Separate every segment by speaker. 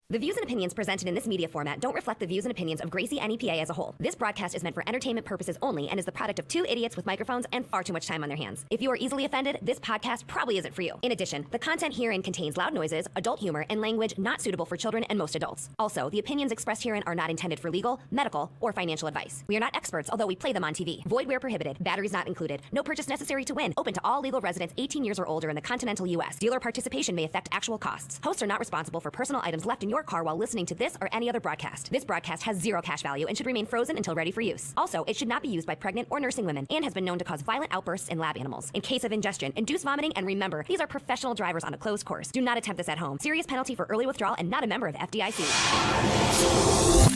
Speaker 1: The views and opinions presented in this media format don't reflect the views and opinions of Gracie NEPA as a whole. This broadcast is meant for entertainment purposes only and is the product of two idiots with microphones and far too much time on their hands. If you are easily offended, this podcast probably isn't for you. In addition, the content herein contains loud noises, adult humor, and language not suitable for children and most adults. Also, the opinions expressed herein are not intended for legal, medical, or financial advice. We are not experts, although we play them on TV. Void where prohibited. Batteries not included. No purchase necessary to win. Open to all legal residents 18 years or older in the continental U.S. Dealer participation may affect actual costs. Hosts are not responsible for personal items left in your car while listening to this or any other broadcast. This broadcast has zero cash value and should remain frozen until ready for use. Also, it should not be used by pregnant or nursing women and has been known to cause violent outbursts in lab animals. In case of ingestion, induce vomiting, and remember, these are professional drivers on a closed course. Do not attempt this at home. Serious penalty for early withdrawal and not a member of the FDIC.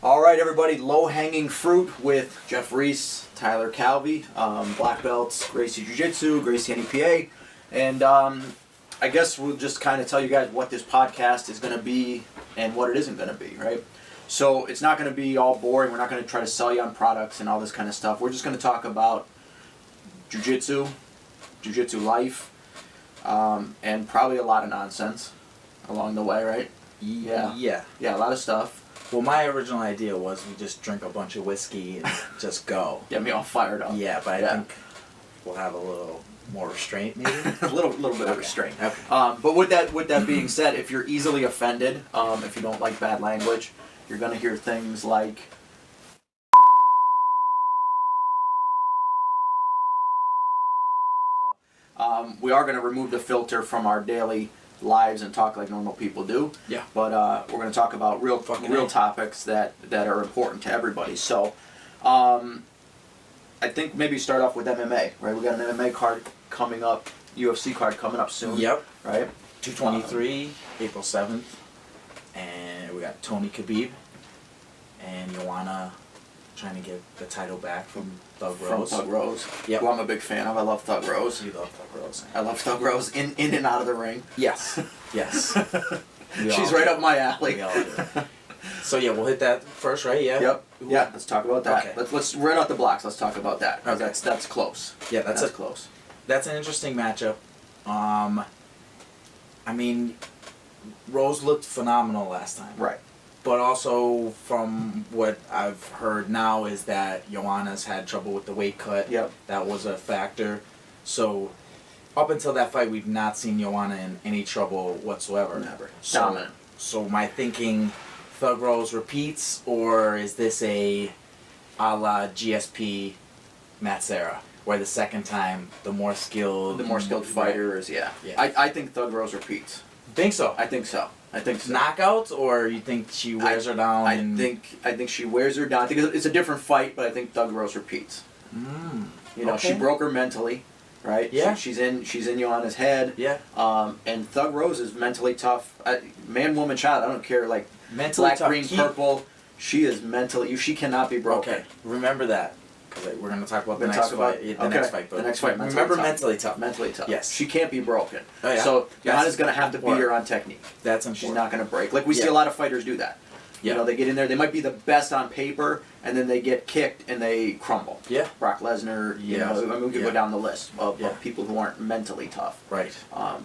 Speaker 2: All right, everybody, low-hanging fruit with Jeff Reese, Tyler Calvi, black belts, Gracie Jiu-Jitsu, Gracie NEPA, and I guess we'll just kind of tell you guys what this podcast is going to be and what it isn't going to be, right? So it's not going to be all boring. We're not going to try to sell you on products and all this kind of stuff. We're just going to talk about Jiu-Jitsu, Jiu-Jitsu life, and probably a lot of nonsense along the way, right?
Speaker 3: Yeah,
Speaker 2: a lot of stuff.
Speaker 3: Well, my original idea was we just drink a bunch of whiskey and just go.
Speaker 2: Get me all fired up.
Speaker 3: Yeah, but I think we'll have a little more restraint, maybe.
Speaker 2: a little bit of restraint.
Speaker 3: Okay.
Speaker 2: But with that being said, if you're easily offended, if you don't like bad language, you're gonna hear things like. We are gonna remove the filter from our daily lives and talk like normal people do.
Speaker 3: Yeah.
Speaker 2: But we're going to talk about real topics that are important to everybody. So, I think maybe start off with MMA, right? We got an MMA card coming up, UFC card coming up soon.
Speaker 3: Yep.
Speaker 2: Right?
Speaker 3: 223, April 7th. And we got Tony Khabib and Joanna trying to get the title back from Thug Rose.
Speaker 2: From Thug Rose.
Speaker 3: Yep.
Speaker 2: Who I'm a big fan of. I love Thug Rose.
Speaker 3: You love Thug Rose.
Speaker 2: I love Thug Rose in and out of the ring.
Speaker 3: Yes. Yes.
Speaker 2: She's right up my alley.
Speaker 3: We all do. So yeah, we'll hit that first, right? Yeah.
Speaker 2: Yep. Yeah. Let's talk about that.
Speaker 3: Okay.
Speaker 2: Let's right out the blocks. Let's talk about that.
Speaker 3: Okay.
Speaker 2: That's close.
Speaker 3: Yeah,
Speaker 2: that's close.
Speaker 3: That's an interesting matchup. I mean, Rose looked phenomenal last time.
Speaker 2: Right.
Speaker 3: But also, from what I've heard now, is that Joanna's had trouble with the weight cut.
Speaker 2: Yep.
Speaker 3: That was a factor. So, up until that fight, we've not seen Joanna in any trouble whatsoever.
Speaker 2: Never.
Speaker 3: So,
Speaker 2: Dominant.
Speaker 3: So, my thinking, Thug Rose repeats, or is this a la GSP Matt Serra, where the second time, the more skilled
Speaker 2: fighter is, yeah. I think Thug Rose repeats.
Speaker 3: Think so?
Speaker 2: I think so.
Speaker 3: Knockouts, or you think she wears her down?
Speaker 2: I think she wears her down. I think it's a different fight, but I think Thug Rose repeats. You know,
Speaker 3: okay.
Speaker 2: She broke her mentally, right?
Speaker 3: Yeah.
Speaker 2: She's in Joanna's head.
Speaker 3: Yeah.
Speaker 2: And Thug Rose is mentally tough. Man, woman, child. I don't care. Like
Speaker 3: mentally
Speaker 2: black,
Speaker 3: tough.
Speaker 2: green, purple. She is mentally. She cannot be broken.
Speaker 3: Okay. Remember that. Because we're going to talk about the next fight.
Speaker 2: The next fight.
Speaker 3: Remember mentally tough.
Speaker 2: Mentally tough.
Speaker 3: Yes.
Speaker 2: She can't be broken.
Speaker 3: Oh, yeah.
Speaker 2: So Joanna's going to have to beat her on technique.
Speaker 3: That's important.
Speaker 2: She's not going to break. Like we see a lot of fighters do that.
Speaker 3: Yeah.
Speaker 2: You know, they get in there. They might be the best on paper, and then they get kicked and they crumble.
Speaker 3: Yeah.
Speaker 2: Brock Lesnar. You know, I mean, we could go down the list of people who aren't mentally tough.
Speaker 3: Right.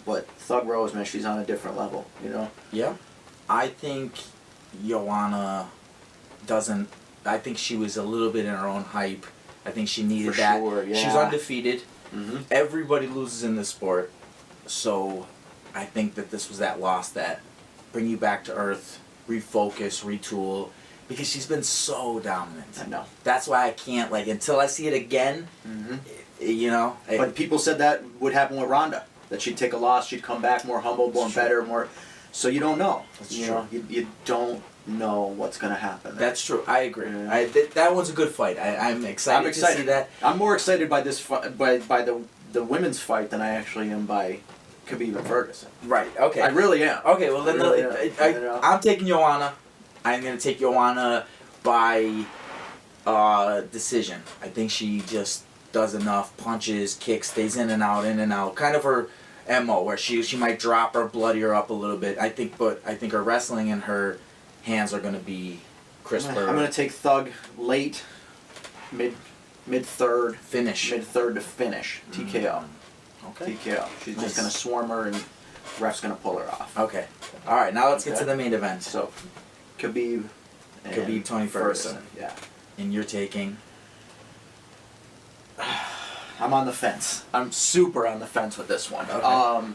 Speaker 2: But Thug Rose, man, she's on a different level. You know.
Speaker 3: Yeah. I think Joanna doesn't. I think she was a little bit in her own hype. I think she needed that.
Speaker 2: Sure, yeah.
Speaker 3: She's undefeated.
Speaker 2: Mm-hmm.
Speaker 3: Everybody loses in this sport. So I think that this was that loss that bring you back to earth, refocus, retool, because she's been so dominant.
Speaker 2: I know.
Speaker 3: That's why I can't, until I see it again, you know.
Speaker 2: But people said that would happen with Ronda, that she'd take a loss, she'd come back more humble, more better, more. So you don't know.
Speaker 3: That's
Speaker 2: you
Speaker 3: true.
Speaker 2: know, you don't know what's going to happen.
Speaker 3: That's true. I agree.
Speaker 2: Yeah.
Speaker 3: That one's a good fight. I'm excited to see that.
Speaker 2: I'm more excited by this by the women's fight than I actually am by Khabib and Ferguson.
Speaker 3: Right. Okay.
Speaker 2: I really am.
Speaker 3: Okay. Well, then I'm taking Joanna. I'm going to take Joanna by decision. I think she just does enough punches, kicks, stays in and out. Kind of her MO, where she might drop her, bloody her up a little bit. I think her wrestling and her hands are going to be crisper.
Speaker 2: I'm going to take Thug late, mid third.
Speaker 3: Finish.
Speaker 2: Mid third to finish. TKO.
Speaker 3: Okay.
Speaker 2: TKO. She's
Speaker 3: Nice.
Speaker 2: just gonna swarm her, and ref's gonna pull her off.
Speaker 3: Okay. All right. Now let's get
Speaker 2: Okay.
Speaker 3: to the main event.
Speaker 2: So, Khabib. And
Speaker 3: Khabib, Tony Ferguson.
Speaker 2: Yeah.
Speaker 3: And you're taking.
Speaker 2: I'm on the fence. I'm super on the fence with this one.
Speaker 3: Okay.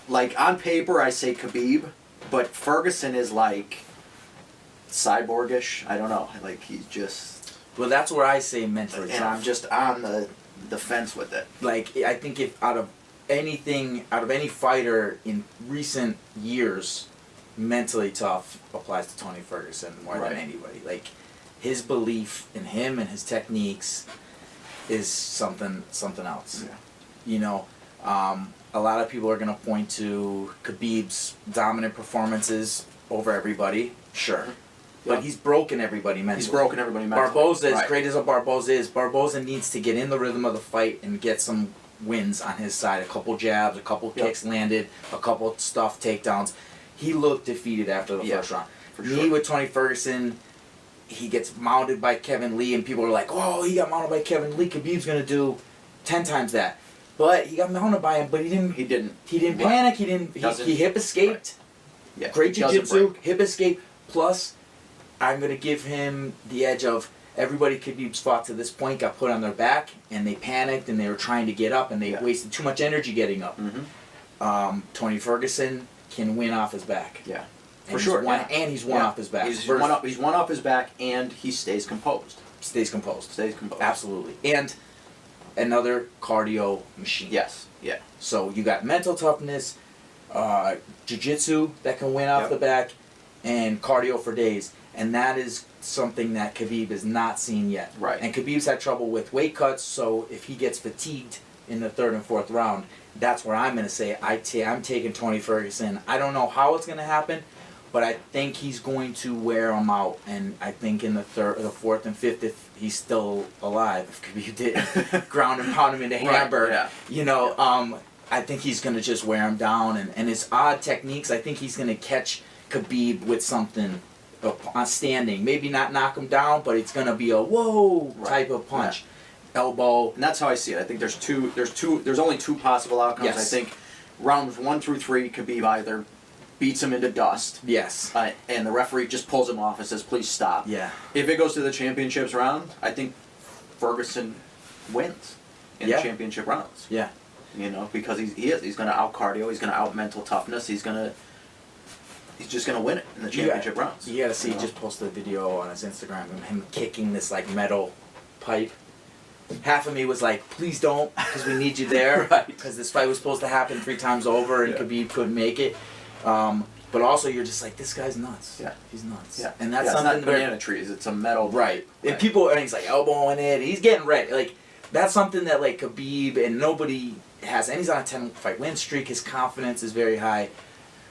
Speaker 2: Like on paper, I say Khabib, but Ferguson is like cyborgish. I don't know. Like he's just.
Speaker 3: Well, that's where I say mentally.
Speaker 2: And I'm just on the fence with it.
Speaker 3: Like, I think if out of any fighter in recent years, mentally tough applies to Tony Ferguson more
Speaker 2: Right.
Speaker 3: than anybody. Like, his belief in him and his techniques is something else.
Speaker 2: Yeah.
Speaker 3: You know, a lot of people are going to point to Khabib's dominant performances over everybody. Sure. But
Speaker 2: Yep.
Speaker 3: he's broken everybody mentally.
Speaker 2: He's broken everybody mentally.
Speaker 3: Barboza, as
Speaker 2: Right.
Speaker 3: great as a Barboza is, Barboza needs to get in the rhythm of the fight and get some wins on his side. A couple jabs, a couple
Speaker 2: Yep.
Speaker 3: kicks landed, a couple stuffed takedowns. He looked defeated after the
Speaker 2: Yeah,
Speaker 3: first round.
Speaker 2: for
Speaker 3: Me
Speaker 2: sure.
Speaker 3: with Tony Ferguson, he gets mounted by Kevin Lee, and people are like, "Oh, he got mounted by Kevin Lee. Khabib's gonna do 10 times that." But he got mounted by him, but he didn't.
Speaker 2: He didn't.
Speaker 3: He didn't
Speaker 2: Right.
Speaker 3: panic. He didn't.
Speaker 2: Doesn't-
Speaker 3: He hip escaped.
Speaker 2: Yeah.
Speaker 3: Great
Speaker 2: he doesn't
Speaker 3: jiu-jitsu,
Speaker 2: break.
Speaker 3: hip escape. Plus, I'm going to give him the edge of everybody Khabib's fought to this point got put on their back, and they panicked, and they were trying to get up, and they
Speaker 2: Yeah.
Speaker 3: wasted too much energy getting up.
Speaker 2: Mm-hmm.
Speaker 3: Tony Ferguson can win off his back.
Speaker 2: Yeah.
Speaker 3: And
Speaker 2: For
Speaker 3: he's
Speaker 2: sure.
Speaker 3: Won,
Speaker 2: yeah.
Speaker 3: And he's won
Speaker 2: Yeah.
Speaker 3: off his back.
Speaker 2: He's
Speaker 3: Versus-
Speaker 2: one off his back, and he stays composed.
Speaker 3: Stays composed.
Speaker 2: Stays composed.
Speaker 3: Absolutely. And another cardio machine.
Speaker 2: Yes. Yeah.
Speaker 3: So you got mental toughness, jiu-jitsu that can win off
Speaker 2: Yep.
Speaker 3: the back, and cardio for days. And that is something that Khabib has not seen yet.
Speaker 2: Right.
Speaker 3: And Khabib's had trouble with weight cuts, so if he gets fatigued in the third and fourth round, that's where I'm going to say I'm taking Tony Ferguson. I don't know how it's going to happen, but I think he's going to wear him out. And I think in the fourth and fifth, if he's still alive, if Khabib did ground and pound him into
Speaker 2: Right,
Speaker 3: Hamburg,
Speaker 2: yeah.
Speaker 3: you know, I think he's going to just wear him down. And his odd techniques, I think he's going to catch Khabib with something standing. Maybe not knock him down, but it's going to be a whoa
Speaker 2: Right.
Speaker 3: type of punch. Elbow.
Speaker 2: And that's how I see it. I think there's only two possible outcomes.
Speaker 3: Yes.
Speaker 2: I think rounds 1 through 3, Khabib either beats him into dust,
Speaker 3: Yes.
Speaker 2: and the referee just pulls him off and says, "Please stop."
Speaker 3: Yeah.
Speaker 2: If it goes to the championships round, I think Ferguson wins in
Speaker 3: Yeah.
Speaker 2: the championship rounds.
Speaker 3: Yeah.
Speaker 2: You know, because he's going to out cardio, he's going to out mental toughness, he's just going to win it in the championship rounds.
Speaker 3: You got to see,
Speaker 2: you
Speaker 3: he
Speaker 2: know?
Speaker 3: just posted a video on his Instagram of him kicking this like metal pipe. Half of me was like, please don't, because we need you there.
Speaker 2: Right.
Speaker 3: Because this fight was supposed to happen 3 times over, and
Speaker 2: Yeah.
Speaker 3: Khabib couldn't make it. But also, you're just like, this guy's nuts.
Speaker 2: Yeah.
Speaker 3: He's nuts.
Speaker 2: Yeah.
Speaker 3: And that's
Speaker 2: yeah, it's
Speaker 3: something
Speaker 2: not
Speaker 3: where-
Speaker 2: banana trees, it's a metal.
Speaker 3: Right. And
Speaker 2: Right.
Speaker 3: people, and he's like elbowing it. He's getting ready. Like, that's something that like Khabib and nobody has. And he's on a 10-fight win streak. His confidence is very high.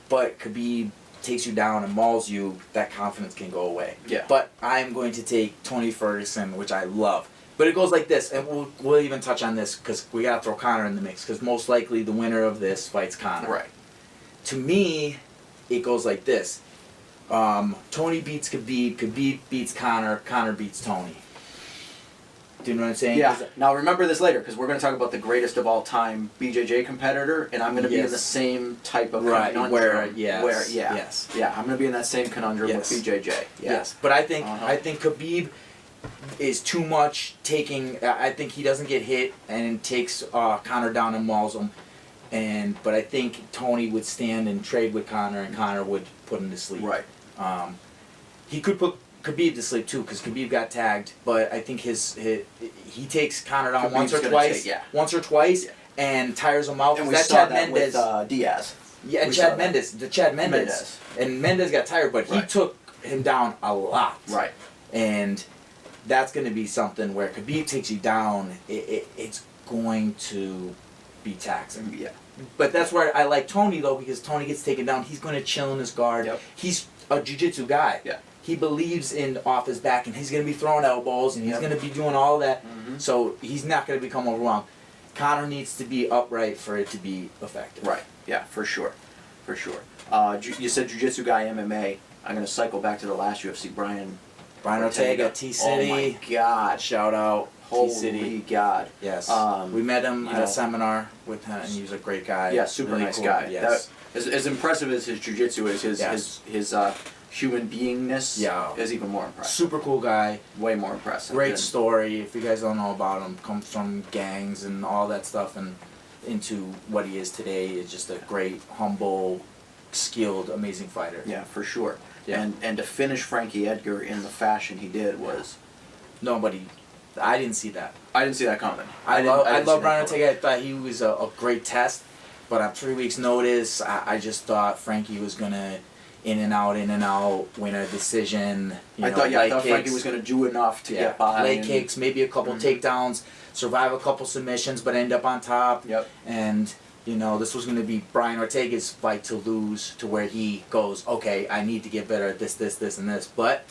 Speaker 3: But Khabib takes you down and mauls you. That confidence can go away.
Speaker 2: Yeah.
Speaker 3: But I'm going to take Tony Ferguson, which I love. But it goes like this, and we'll even touch on this because we got to throw Conor in the mix because most likely the winner of this fights Conor.
Speaker 2: Right.
Speaker 3: To me, it goes like this. Tony beats Khabib, Khabib beats Conor, Conor beats Tony. Do you know what I'm saying?
Speaker 2: Yeah. Now remember this later because we're going to talk about the greatest of all time BJJ competitor, and I'm going to be in
Speaker 3: Yes.
Speaker 2: the same type of
Speaker 3: Right,
Speaker 2: conundrum.
Speaker 3: where, yes,
Speaker 2: yeah,
Speaker 3: yes.
Speaker 2: yeah, I'm going to be in that same conundrum
Speaker 3: Yes.
Speaker 2: with BJJ. Yeah.
Speaker 3: Yes, but I think
Speaker 2: Uh-huh.
Speaker 3: Khabib is too much taking. I think he doesn't get hit and takes Conor down and mauls him, but I think Tony would stand and trade with Conor, and Conor would put him to sleep.
Speaker 2: Right.
Speaker 3: He could put Khabib to sleep too, because Khabib got tagged. But I think he takes Conor down
Speaker 2: Khabib's gonna
Speaker 3: once or twice,
Speaker 2: Yeah.
Speaker 3: and tires him out.
Speaker 2: And
Speaker 3: 'cause
Speaker 2: we
Speaker 3: that
Speaker 2: saw
Speaker 3: Chad
Speaker 2: that
Speaker 3: Mendes,
Speaker 2: with Diaz.
Speaker 3: yeah, and
Speaker 2: we saw
Speaker 3: Chad
Speaker 2: that.
Speaker 3: Mendes,
Speaker 2: Mendes.
Speaker 3: and Mendes got tired, but he
Speaker 2: Right.
Speaker 3: took him down a lot.
Speaker 2: Right.
Speaker 3: And that's going to be something where Khabib takes you down, it's going to be taxing.
Speaker 2: Yeah.
Speaker 3: But that's where I like Tony, though, because Tony gets taken down. He's going to chill in his guard.
Speaker 2: Yep.
Speaker 3: He's a jiu-jitsu guy.
Speaker 2: Yeah.
Speaker 3: He believes in off his back, and he's going to be throwing elbows, and he's
Speaker 2: Yep.
Speaker 3: going to be doing all that.
Speaker 2: Mhm.
Speaker 3: So he's not going to become overwhelmed. Conor needs to be upright for it to be effective.
Speaker 2: Right. Yeah, for sure. For sure. You said jiu-jitsu guy, MMA. I'm going to cycle back to the last UFC, Brian
Speaker 3: Brian Ortega, T-City.
Speaker 2: Oh my God.
Speaker 3: Shout out.
Speaker 2: Holy
Speaker 3: T-City.
Speaker 2: God.
Speaker 3: Yes.
Speaker 2: Um,
Speaker 3: We met him
Speaker 2: you
Speaker 3: at
Speaker 2: know-
Speaker 3: a seminar with him, and he was a great guy.
Speaker 2: Yeah, super
Speaker 3: Really
Speaker 2: nice
Speaker 3: cool.
Speaker 2: guy.
Speaker 3: Yes.
Speaker 2: As impressive as his jiu-jitsu is, his human beingness is even more impressive.
Speaker 3: Super cool guy.
Speaker 2: Way more impressive.
Speaker 3: Great
Speaker 2: than-
Speaker 3: story. If you guys don't know about him, comes from gangs and all that stuff, and into what he is today is just a great, humble, skilled, amazing fighter.
Speaker 2: Yeah, for sure.
Speaker 3: Yeah.
Speaker 2: And to finish Frankie Edgar in the fashion he did was,
Speaker 3: Nobody, I didn't see that.
Speaker 2: I didn't see that coming.
Speaker 3: I
Speaker 2: didn't
Speaker 3: love
Speaker 2: see that
Speaker 3: Brian
Speaker 2: coming.
Speaker 3: Ortega. I thought he was a great test, but on 3 weeks' notice, I just thought Frankie was gonna in and out, win a decision.
Speaker 2: I thought Frankie was going to do enough to get by.
Speaker 3: Leg kicks, maybe a couple takedowns, survive a couple submissions, but end up on top.
Speaker 2: Yep.
Speaker 3: And this was going to be Brian Ortega's fight to lose, to where he goes, okay, I need to get better at this, and this. But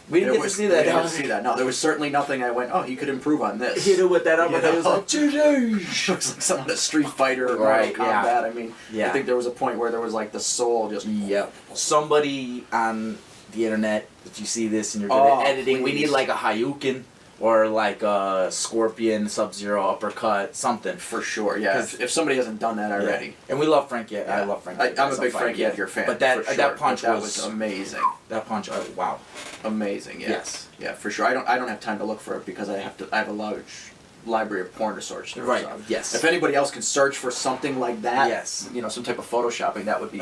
Speaker 3: we didn't get to see that.
Speaker 2: We didn't get to see that. No, there was certainly nothing I went, oh, he could improve on this.
Speaker 3: Hit it with that uppercut.
Speaker 2: You know?
Speaker 3: It was like,
Speaker 2: it was like someone a Street Fighter or
Speaker 3: Right,
Speaker 2: Mortal Kombat. I mean,
Speaker 3: Yeah.
Speaker 2: I think there was a point where there was like the soul just.
Speaker 3: Yep. Somebody on the internet, if you see this and you're good at editing, we
Speaker 2: please.
Speaker 3: need like a Hayukin or like a Scorpion Sub-Zero uppercut, something.
Speaker 2: For sure, yeah.
Speaker 3: 'Cause-
Speaker 2: If somebody hasn't done that already.
Speaker 3: Yeah. And we love Frankie. I
Speaker 2: Yeah.
Speaker 3: love Frankie.
Speaker 2: I'm a big Frankie Edgar fan.
Speaker 3: But that
Speaker 2: for sure.
Speaker 3: that punch
Speaker 2: But that
Speaker 3: was
Speaker 2: amazing.
Speaker 3: That punch, wow.
Speaker 2: Amazing, yeah.
Speaker 3: Yes.
Speaker 2: Yeah, for sure. I don't have time to look for it because I have a large library of porn to search through.
Speaker 3: Right,
Speaker 2: So
Speaker 3: yes.
Speaker 2: If anybody else can search for something like that,
Speaker 3: Yes.
Speaker 2: some type of photoshopping, that would be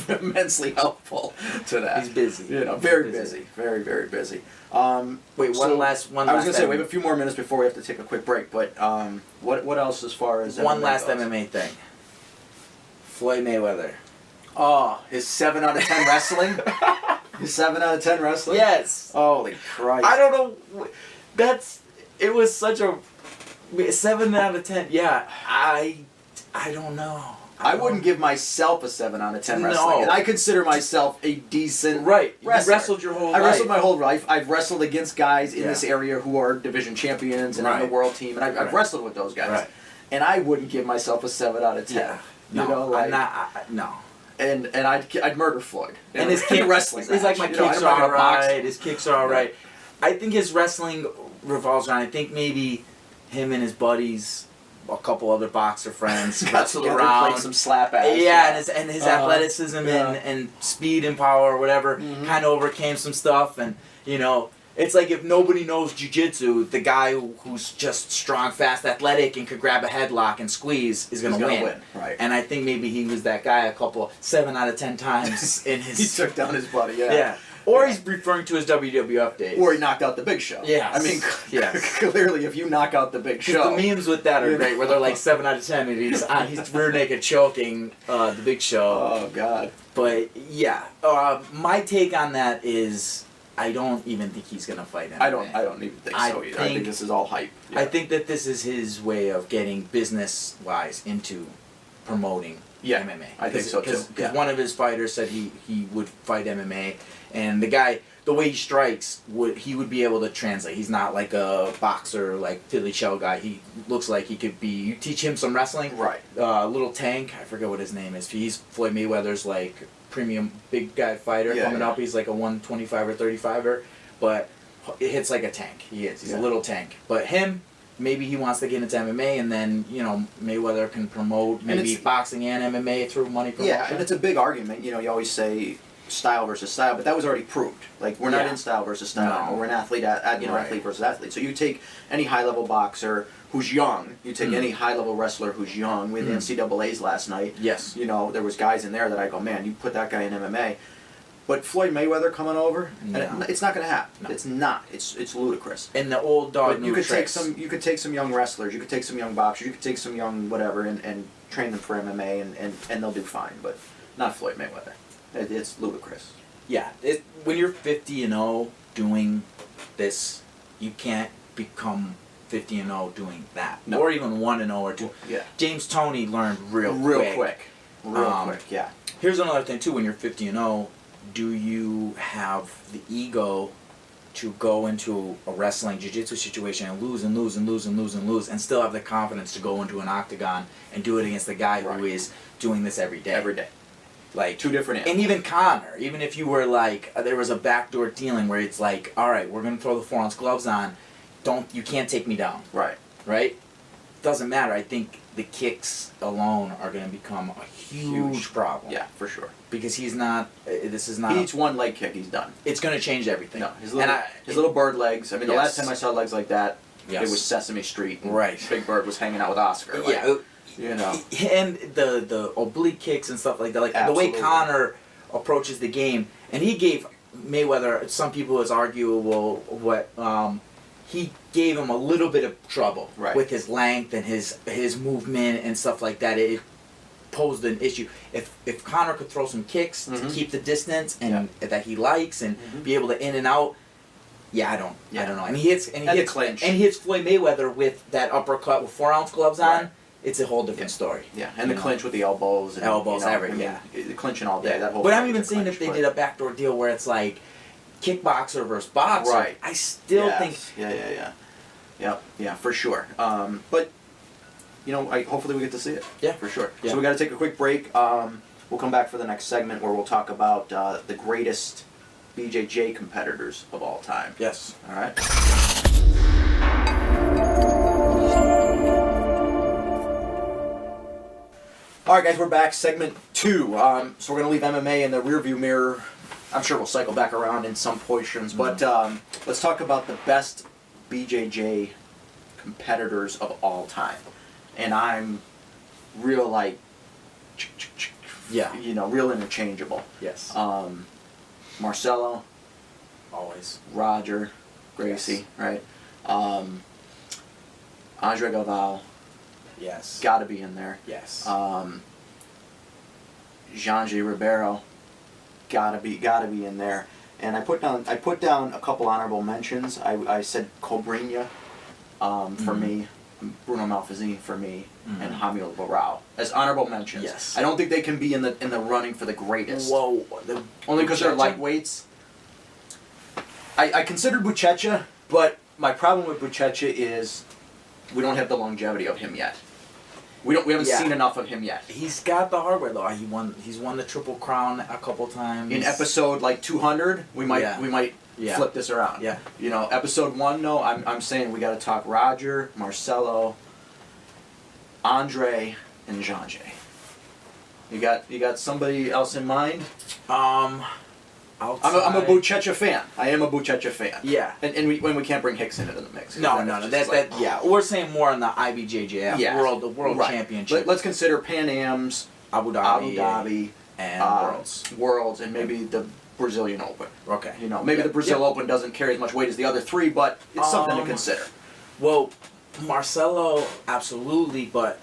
Speaker 2: immensely helpful to that.
Speaker 3: He's busy.
Speaker 2: Very
Speaker 3: He's
Speaker 2: busy. Very, very busy.
Speaker 3: Wait, one last.
Speaker 2: I was gonna say we have a few more minutes before we have to take a quick break, but what else as far as
Speaker 3: one
Speaker 2: MMA
Speaker 3: last
Speaker 2: goes?
Speaker 3: MMA thing. Floyd Mayweather.
Speaker 2: Oh, his 7 out of 10 wrestling. His 7 out of 10 wrestling.
Speaker 3: Yes.
Speaker 2: Holy Christ!
Speaker 3: I don't know. It was such a 7 out of 10. Yeah, I don't know.
Speaker 2: I wouldn't give myself a 7 out of 10
Speaker 3: No.
Speaker 2: wrestling, and I consider myself a decent
Speaker 3: Right. You
Speaker 2: wrestler.
Speaker 3: wrestled your whole
Speaker 2: I
Speaker 3: life.
Speaker 2: wrestled my whole life. I've wrestled against guys in
Speaker 3: Yeah.
Speaker 2: this area who are division champions and on the
Speaker 3: Right.
Speaker 2: world team, and I've
Speaker 3: Right.
Speaker 2: wrestled with those guys.
Speaker 3: Right.
Speaker 2: And I wouldn't give myself a 7 out of 10.
Speaker 3: Yeah. No,
Speaker 2: You know, like,
Speaker 3: I'm not. No.
Speaker 2: and I'd murder Floyd.
Speaker 3: And his
Speaker 2: in a
Speaker 3: kick,
Speaker 2: wrestling.
Speaker 3: he's like, my
Speaker 2: match. You know,
Speaker 3: kicks
Speaker 2: I'm not
Speaker 3: are
Speaker 2: gonna box
Speaker 3: alright.
Speaker 2: him.
Speaker 3: His kicks are alright. I think his wrestling revolves around. I think maybe him and his buddies, a couple other boxer friends,
Speaker 2: Got
Speaker 3: wrestled
Speaker 2: together,
Speaker 3: around.
Speaker 2: played some slap ass.
Speaker 3: Yeah, and his
Speaker 2: Uh-huh.
Speaker 3: athleticism
Speaker 2: Yeah.
Speaker 3: and speed and power or whatever
Speaker 2: Mhm.
Speaker 3: kind of overcame some stuff. And it's like if nobody knows jiu-jitsu, the guy who's just strong, fast, athletic, and could grab a headlock and squeeze is gonna
Speaker 2: He's gonna
Speaker 3: win.
Speaker 2: win, right.
Speaker 3: And I think maybe he was that guy a couple 7 out of 10 times in his.
Speaker 2: He took down his buddy.
Speaker 3: Yeah. Or he's referring to his WWF days.
Speaker 2: Or he knocked out the Big Show.
Speaker 3: Yes.
Speaker 2: I mean,
Speaker 3: Yes.
Speaker 2: clearly, if you knock out the Big
Speaker 3: 'Cause
Speaker 2: Show,
Speaker 3: the memes with that are
Speaker 2: You
Speaker 3: great, where they're like 7 out of 10, and he's rear naked choking the Big Show.
Speaker 2: oh God.
Speaker 3: But yeah, my take on that is I don't even think he's gonna fight him.
Speaker 2: I don't even think
Speaker 3: I
Speaker 2: so either. I think
Speaker 3: think-
Speaker 2: this is all hype.
Speaker 3: I
Speaker 2: Yeah.
Speaker 3: think that this is his way of getting business wise into promoting
Speaker 2: Yeah,
Speaker 3: MMA.
Speaker 2: I think so, too.
Speaker 3: Because
Speaker 2: Yeah.
Speaker 3: one of his fighters said he would fight MMA, and the guy, the way he strikes, he would be able to translate. He's not like a boxer, like Tilly Shell guy. He looks like he could be. You teach him some wrestling,
Speaker 2: Right.
Speaker 3: Little Tank, I forget what his name is. He's Floyd Mayweather's like premium big guy fighter
Speaker 2: Yeah,
Speaker 3: coming
Speaker 2: yeah.
Speaker 3: up. He's like a 125 or 35er, but it hits like a tank. He is. He's
Speaker 2: Yeah.
Speaker 3: a little tank. But him, maybe he wants to get into MMA, and then Mayweather can promote maybe
Speaker 2: it's-
Speaker 3: boxing and MMA through money promotion.
Speaker 2: Yeah, and it's a big argument. You always say style versus style, but that was already proved. Like we're not
Speaker 3: Yeah.
Speaker 2: in style versus style.
Speaker 3: No.
Speaker 2: Anymore. We're an athlete,
Speaker 3: Right.
Speaker 2: athlete versus athlete. So you take any high level boxer who's young. You take any high level wrestler who's young. We had the NCAA's last night.
Speaker 3: Yes.
Speaker 2: There was guys in there that I go, man, you put that guy in MMA. But Floyd Mayweather coming over,
Speaker 3: No.
Speaker 2: and it's not going to happen.
Speaker 3: No.
Speaker 2: It's not. It's ludicrous.
Speaker 3: And the old dog
Speaker 2: But
Speaker 3: new
Speaker 2: you could
Speaker 3: tricks.
Speaker 2: you could take some young wrestlers, you could take some young boxers, you could take some young whatever, and train them for MMA, and they'll do fine. But not Floyd Mayweather. It's ludicrous.
Speaker 3: Yeah, when you're 50-0 doing this, you can't become 50-0 doing that,
Speaker 2: No.
Speaker 3: or even 1-0 or 2.
Speaker 2: Yeah.
Speaker 3: James Toney learned real
Speaker 2: quick. Real
Speaker 3: Um,
Speaker 2: quick. Yeah.
Speaker 3: Here's another thing too: when you're 50-0, do you have the ego to go into a wrestling jiu-jitsu situation and lose and lose and lose and lose and lose, and still have the confidence to go into an octagon and do it against the guy who
Speaker 2: Right.
Speaker 3: is doing this every day?
Speaker 2: Every day.
Speaker 3: Like
Speaker 2: Two different
Speaker 3: And even Connor, even if you were like, there was a backdoor dealing where it's like, all right, we're going to throw the 4-ounce gloves on, you can't take me down,
Speaker 2: Right.
Speaker 3: right? Doesn't matter. I think the kicks alone are going to become a huge problem.
Speaker 2: Yeah, for sure.
Speaker 3: Because he's not. This is not.
Speaker 2: He eats one leg kick, he's done.
Speaker 3: It's going to change everything.
Speaker 2: No, his little bird legs. I mean, the last
Speaker 3: Yes.
Speaker 2: time I saw legs like that,
Speaker 3: Yes.
Speaker 2: it was Sesame Street. And
Speaker 3: Right.
Speaker 2: Big Bird was hanging out with Oscar. Like,
Speaker 3: Yeah.
Speaker 2: you know.
Speaker 3: And the oblique kicks and stuff like that, like
Speaker 2: Absolutely.
Speaker 3: the way Conor approaches the game, and he gave Mayweather, some people is arguable what he gave him a little bit of trouble
Speaker 2: Right.
Speaker 3: with his length and his movement and stuff like that. It posed an issue. If Conor could throw some kicks to
Speaker 2: Mhm.
Speaker 3: keep the distance and that he likes and be able to in and out. Yeah, I don't know. And he hits
Speaker 2: the clinch.
Speaker 3: and he hits Floyd Mayweather with that uppercut with 4-ounce gloves on.
Speaker 2: Right.
Speaker 3: It's a whole different story.
Speaker 2: Yeah, and the
Speaker 3: You know?
Speaker 2: clinch with the elbows. And,
Speaker 3: Elbows,
Speaker 2: you know,
Speaker 3: everything,
Speaker 2: I mean, the clinching all day.
Speaker 3: Yeah.
Speaker 2: That whole
Speaker 3: But I'm
Speaker 2: fight
Speaker 3: even
Speaker 2: was a
Speaker 3: saying
Speaker 2: clinch,
Speaker 3: if they
Speaker 2: but-
Speaker 3: did a backdoor deal where it's like kickboxer versus boxer,
Speaker 2: Right.
Speaker 3: I still
Speaker 2: Yes.
Speaker 3: think
Speaker 2: Yeah, for sure. But you know, hopefully we get to see it.
Speaker 3: Yeah.
Speaker 2: For sure.
Speaker 3: Yeah.
Speaker 2: So we got to take a quick break. We'll come back for the next segment where we'll talk about the greatest BJJ competitors of all time.
Speaker 3: yes.
Speaker 2: All right. All right, guys, we're back. Segment 2. So we're gonna leave MMA in the rearview mirror. I'm sure we'll cycle back around in some portions, but let's talk about the best BJJ competitors of all time. And I'm real like,
Speaker 3: Yeah.
Speaker 2: you know, real interchangeable.
Speaker 3: Yes.
Speaker 2: Marcelo,
Speaker 3: Always.
Speaker 2: Roger, Gracie, right? Andre Galvao,
Speaker 3: Yes.
Speaker 2: got to be in there.
Speaker 3: Yes.
Speaker 2: Jean-G Ribeiro, gotta be in there. And I put down a couple honorable mentions. I said Cobrinha, for me, Bruno Malfazine for me, and Hamil Barao as honorable mentions.
Speaker 3: Yes.
Speaker 2: I don't think they can be in the running for the greatest.
Speaker 3: Whoa.
Speaker 2: Only because they're
Speaker 3: Buchecha?
Speaker 2: lightweights. I considered Buchecha, but my problem with Buchecha is we don't have the longevity of him yet. We haven't
Speaker 3: Yeah.
Speaker 2: seen enough of him yet.
Speaker 3: He's got the hardware though. He's won the Triple Crown a couple times.
Speaker 2: In episode like 200, we might
Speaker 3: Yeah.
Speaker 2: flip this around.
Speaker 3: Yeah.
Speaker 2: You know, episode 1 though, I'm saying we got to talk Roger, Marcelo, Andre, and Jean-J. You got somebody else in mind?
Speaker 3: Outside.
Speaker 2: I'm a Buchecha fan. I am a Buchecha fan.
Speaker 3: Yeah.
Speaker 2: And we can't bring Hickson into the mix.
Speaker 3: No.
Speaker 2: That's just like-
Speaker 3: Yeah. We're saying more on the IBJJF
Speaker 2: Yeah.
Speaker 3: the world
Speaker 2: Right.
Speaker 3: championship.
Speaker 2: Let's consider Pan Am's,
Speaker 3: Abu
Speaker 2: Abu Dhabi,
Speaker 3: and Worlds.
Speaker 2: Worlds, and maybe the Brazilian Open.
Speaker 3: Okay.
Speaker 2: You know, maybe
Speaker 3: Yeah.
Speaker 2: the Brazil
Speaker 3: Yeah.
Speaker 2: Open doesn't carry as much weight as the other 3, but it's something to consider.
Speaker 3: Well, Marcelo, absolutely, but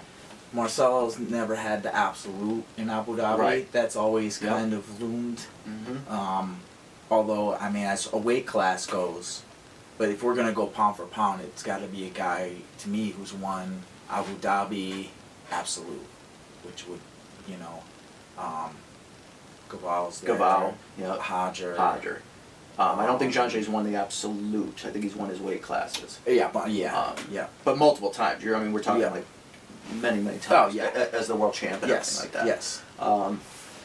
Speaker 3: Marcelo's never had the absolute in Abu Dhabi.
Speaker 2: Right.
Speaker 3: That's always
Speaker 2: Yep.
Speaker 3: kind of loomed.
Speaker 2: Mm-hmm.
Speaker 3: Although, I mean, as a weight class goes, but if we're going to go pound for pound, it's got to be a guy, to me, who's won Abu Dhabi absolute, which would, you know, Gaval's there.
Speaker 2: Gaval, yep.
Speaker 3: Hajar.
Speaker 2: I don't think Jean-Jay's won the absolute. I think he's won his weight classes.
Speaker 3: Yeah, but yeah.
Speaker 2: But multiple times. We're talking
Speaker 3: Yeah.
Speaker 2: like many times.
Speaker 3: Oh, yeah.
Speaker 2: As the world champ and
Speaker 3: Yes.
Speaker 2: everything like that.
Speaker 3: Yes.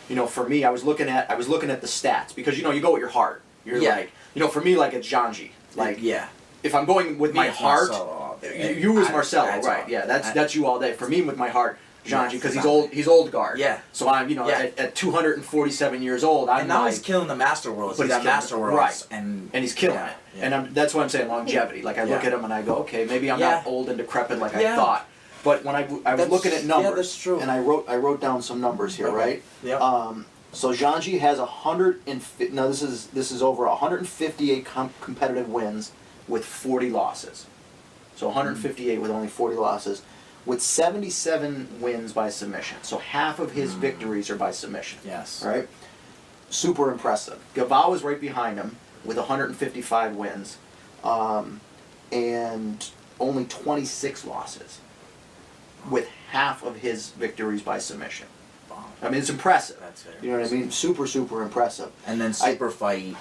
Speaker 2: You know, for me, I was looking at the stats because you know you go with your heart. You're
Speaker 3: Yeah.
Speaker 2: like, you know, for me, like it's Jean-J. Like,
Speaker 3: yeah.
Speaker 2: if I'm going with my
Speaker 3: Me,
Speaker 2: heart,
Speaker 3: Marcelo all day.
Speaker 2: you as
Speaker 3: I-
Speaker 2: Marcelo,
Speaker 3: that's
Speaker 2: right?
Speaker 3: all.
Speaker 2: Yeah, that's you all day. For me, with my heart, Jean-J,
Speaker 3: Yes,
Speaker 2: because
Speaker 3: exactly.
Speaker 2: he's old guard.
Speaker 3: Yeah.
Speaker 2: So I'm, you know,
Speaker 3: Yeah.
Speaker 2: at 247 years old, I'm
Speaker 3: And now
Speaker 2: like,
Speaker 3: he's killing the Master Worlds.
Speaker 2: But
Speaker 3: He's
Speaker 2: he's
Speaker 3: at
Speaker 2: killing
Speaker 3: Master
Speaker 2: it.
Speaker 3: Worlds.
Speaker 2: Right.
Speaker 3: And
Speaker 2: he's killing
Speaker 3: yeah,
Speaker 2: it.
Speaker 3: yeah.
Speaker 2: And that's why I'm saying longevity. Like I look
Speaker 3: Yeah.
Speaker 2: at him and I go, okay, maybe I'm
Speaker 3: Yeah.
Speaker 2: not old and decrepit like I
Speaker 3: Yeah.
Speaker 2: thought. But when I was
Speaker 3: That's-
Speaker 2: looking at
Speaker 3: yeah,
Speaker 2: numbers,
Speaker 3: that's true.
Speaker 2: and I wrote down some numbers here,
Speaker 3: Okay.
Speaker 2: right?
Speaker 3: Yeah.
Speaker 2: So Jean-J has 150. Now this is over 158 competitive wins with 40 losses. So 158 with only 40 losses, with 77 wins by submission. So half of his victories are by submission.
Speaker 3: Yes.
Speaker 2: Right? Super impressive. Gavao is right behind him with 155 wins, and only 26 losses, with half of his victories by submission.
Speaker 3: Wow.
Speaker 2: I mean, it's impressive.
Speaker 3: That's very
Speaker 2: You know what I mean? Super impressive.
Speaker 3: And then super fight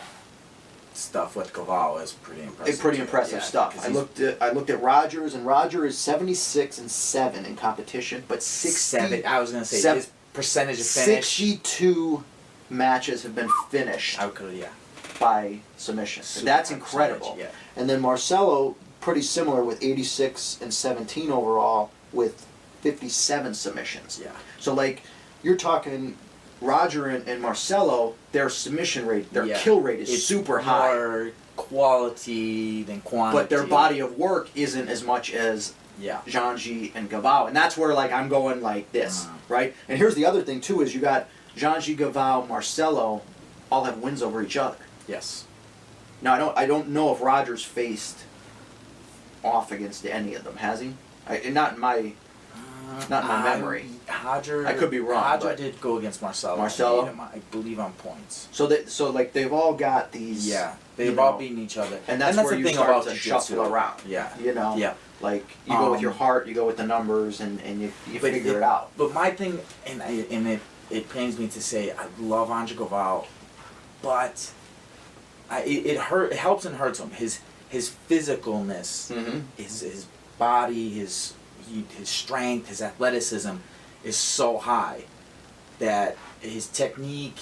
Speaker 3: stuff with Gaval is pretty impressive.
Speaker 2: It's pretty
Speaker 3: too.
Speaker 2: impressive
Speaker 3: Yeah,
Speaker 2: stuff.
Speaker 3: 'cause
Speaker 2: I
Speaker 3: he's
Speaker 2: looked at Rogers, and Roger is 76-7 in competition, but
Speaker 3: 7. I was gonna say
Speaker 2: seven-
Speaker 3: his percentage of finish.
Speaker 2: 62 matches have been finished
Speaker 3: I could, yeah.
Speaker 2: by submission.
Speaker 3: Super
Speaker 2: That's
Speaker 3: high
Speaker 2: incredible.
Speaker 3: percentage,
Speaker 2: And then Marcelo pretty similar with 86 and 17 overall with 57 submissions.
Speaker 3: Yeah.
Speaker 2: So like you're talking Roger and Marcelo, their submission rate, their
Speaker 3: Yeah.
Speaker 2: kill rate is
Speaker 3: It's
Speaker 2: super high.
Speaker 3: More quality than quantity.
Speaker 2: But their body of work isn't as much as
Speaker 3: Yeah.
Speaker 2: Zhangji and Gavao. And that's where like I'm going like this, right? And here's the other thing too is you got Zhangji, Gavao, Marcelo all have wins over each other.
Speaker 3: Yes.
Speaker 2: Now I don't know if Roger's faced off against any of them, has he? Not in my memory.
Speaker 3: Hodger.
Speaker 2: I could be wrong,
Speaker 3: Hodger
Speaker 2: but-
Speaker 3: did go against Marcelo.
Speaker 2: Marcelo?
Speaker 3: And beat him, I believe on points.
Speaker 2: So like they've all got these.
Speaker 3: Yeah.
Speaker 2: you
Speaker 3: They've all
Speaker 2: know,
Speaker 3: beaten each other.
Speaker 2: and that's where
Speaker 3: the
Speaker 2: you
Speaker 3: thing
Speaker 2: start
Speaker 3: about
Speaker 2: to
Speaker 3: jiu-jitsu.
Speaker 2: shuffle around.
Speaker 3: Yeah.
Speaker 2: You know.
Speaker 3: Yeah.
Speaker 2: Like you go with your
Speaker 3: Um,
Speaker 2: heart, you go with the numbers, and you
Speaker 3: But
Speaker 2: figure it out.
Speaker 3: But my thing, and it pains me to say, I love Andre Gavao, but it helps and hurts him. His physicalness,
Speaker 2: Mm-hmm.
Speaker 3: his body, his strength, his athleticism is so high that his technique,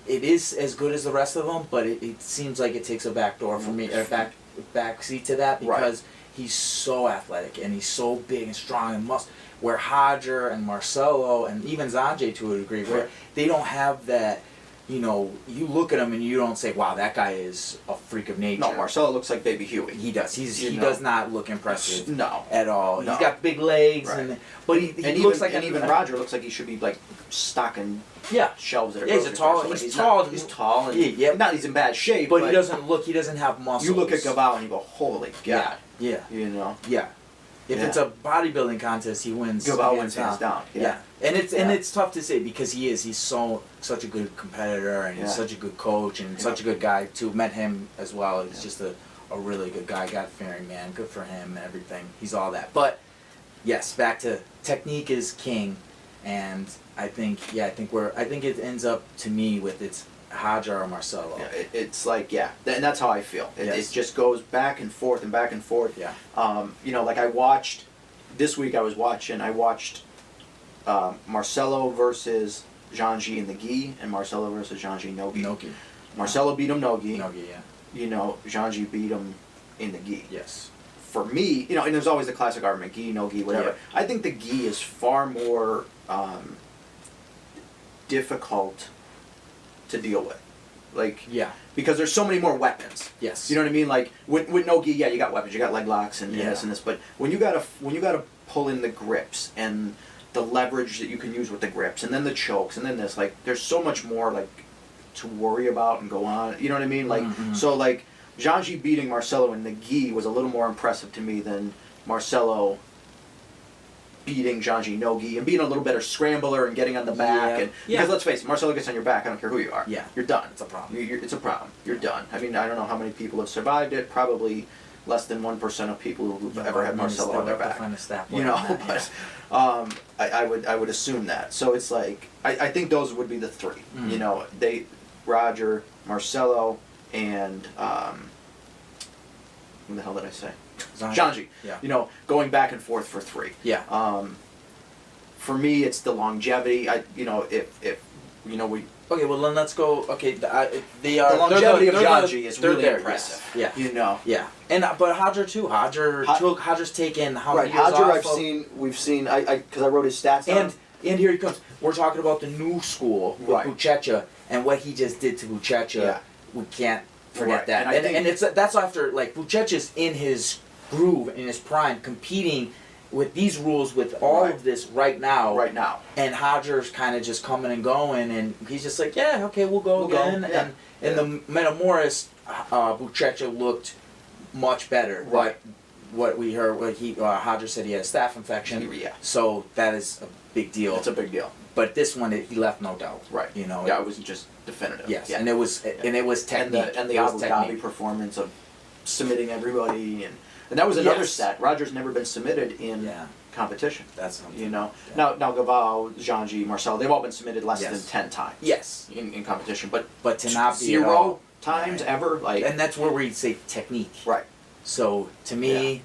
Speaker 3: it is as good as the rest of them, but it seems like it takes a back door for me, a back seat to that because he's so athletic and he's so big and strong and where Hodger and Marcelo and even Zanjay to a degree, where they don't have that. You know, you look at him and you don't say, "Wow, that guy is a freak of nature."
Speaker 2: No, Marcelo looks like Baby Huey.
Speaker 3: He does. He
Speaker 2: know.
Speaker 3: does not look impressive.
Speaker 2: No.
Speaker 3: At all.
Speaker 2: No.
Speaker 3: He's got big legs,
Speaker 2: Right.
Speaker 3: but he
Speaker 2: And
Speaker 3: looks
Speaker 2: even,
Speaker 3: like
Speaker 2: and even Roger looks like he should be like stocking
Speaker 3: yeah.
Speaker 2: shelves at a
Speaker 3: Yeah, he's a
Speaker 2: grocery
Speaker 3: tall-
Speaker 2: store.
Speaker 3: he's
Speaker 2: He's
Speaker 3: tall.
Speaker 2: Not, he's tall and
Speaker 3: Yeah.
Speaker 2: not he's in bad shape.
Speaker 3: But he doesn't have muscles.
Speaker 2: You look at Gavao and you go, holy God.
Speaker 3: Yeah.
Speaker 2: You know.
Speaker 3: Yeah. If
Speaker 2: Yeah.
Speaker 3: it's a bodybuilding contest, he wins.
Speaker 2: Gavao wins hands down.
Speaker 3: Yeah. And it's
Speaker 2: Yeah.
Speaker 3: it's tough to say because he's such a good competitor and he's
Speaker 2: Yeah.
Speaker 3: such a good coach and such a good guy too. Met him as well. He's just a really good guy, God-fearing man. Good for him and everything. He's all that. But yes, back to technique is king, and I think it ends up to me with it's Hajar or Marcelo.
Speaker 2: Yeah, it's like, and that's how I feel.
Speaker 3: Yes.
Speaker 2: It just goes back and forth and back and forth.
Speaker 3: Yeah.
Speaker 2: You know, like I watched Marcelo versus Zhangji in the gi, and Marcelo versus Zhangji no gi.
Speaker 3: Nogi.
Speaker 2: Marcelo beat him no gi.
Speaker 3: Nogi, yeah.
Speaker 2: You know, Zhangji beat him in the gi.
Speaker 3: Yes.
Speaker 2: For me, you know, and there's always the classic argument, gi, no gi, whatever.
Speaker 3: Yeah.
Speaker 2: I think the gi is far more difficult to deal with. Like,
Speaker 3: Yeah.
Speaker 2: because there's so many more weapons.
Speaker 3: Yes.
Speaker 2: You know what I mean? Like with no gi, yeah, you got weapons, you got leg locks and
Speaker 3: Yeah.
Speaker 2: this and this. But when you gotta pull in the grips and the leverage that you can use with the grips, and then the chokes, and then this, like, there's so much more like to worry about and go on. You know what I mean? Like, so like Zhangji beating Marcelo in the gi was a little more impressive to me than Marcelo beating Zhangji no gi and being a little better scrambler and getting on the back.
Speaker 3: Yeah.
Speaker 2: And
Speaker 3: Yeah.
Speaker 2: because let's face it, Marcelo gets on your back, I don't care who you are.
Speaker 3: Yeah.
Speaker 2: You're done.
Speaker 3: It's a problem.
Speaker 2: It's a problem. You're done. I mean, I don't know how many people have survived it. Probably less than 1% of people who've ever had Marcelo on their back. You know, but I would assume that. So it's like I think those would be the three. You know, Roger, Marcelo, and what the hell did I say? Zhangji.
Speaker 3: Yeah.
Speaker 2: You know, going back and forth for three.
Speaker 3: Yeah.
Speaker 2: For me, it's the longevity. If you know we.
Speaker 3: Okay, well then let's go. Okay,
Speaker 2: The longevity of Zhangji is
Speaker 3: they're
Speaker 2: really
Speaker 3: there,
Speaker 2: impressive.
Speaker 3: yes. Yeah.
Speaker 2: You know.
Speaker 3: Yeah. And but Hodger too. Hodger's taken how
Speaker 2: Right,
Speaker 3: many years
Speaker 2: Hodger,
Speaker 3: off
Speaker 2: we've seen, because I wrote his stats down.
Speaker 3: And here he comes. We're talking about the new school with
Speaker 2: Right.
Speaker 3: Buchecha and what he just did to Buchecha.
Speaker 2: Yeah.
Speaker 3: We can't forget
Speaker 2: Right,
Speaker 3: that.
Speaker 2: and I think-
Speaker 3: And that's after like Buchecha's in his groove, in his prime, competing with these rules with all
Speaker 2: Right.
Speaker 3: of this right now.
Speaker 2: Right now.
Speaker 3: And Hodger's kind of just coming and going, and he's just like, yeah, okay, we'll go again.
Speaker 2: Yeah.
Speaker 3: And in the Metamoris, Buchecha looked much better.
Speaker 2: Right.
Speaker 3: What we heard, Hodger said he had a staph infection.
Speaker 2: Yeah.
Speaker 3: So that is a big deal.
Speaker 2: It's a big deal.
Speaker 3: But this one, he left no doubt.
Speaker 2: Right.
Speaker 3: You know.
Speaker 2: Yeah, it was just definitive.
Speaker 3: Yes.
Speaker 2: Yeah.
Speaker 3: And it was technique.
Speaker 2: And the
Speaker 3: It was
Speaker 2: Abu Dhabi
Speaker 3: technique.
Speaker 2: performance of submitting everybody, and that was another
Speaker 3: Yes.
Speaker 2: stat. Roger's never been submitted in
Speaker 3: Yeah.
Speaker 2: competition.
Speaker 3: That's something.
Speaker 2: You know.
Speaker 3: Yeah.
Speaker 2: Now Gavao, Zhangji, Marcel, they've all been submitted less
Speaker 3: Yes.
Speaker 2: than 10 times.
Speaker 3: Yes.
Speaker 2: In competition, but
Speaker 3: But to not be at
Speaker 2: zero
Speaker 3: all.
Speaker 2: times
Speaker 3: Right.
Speaker 2: ever, like
Speaker 3: And that's where we say technique.
Speaker 2: right.
Speaker 3: So to me,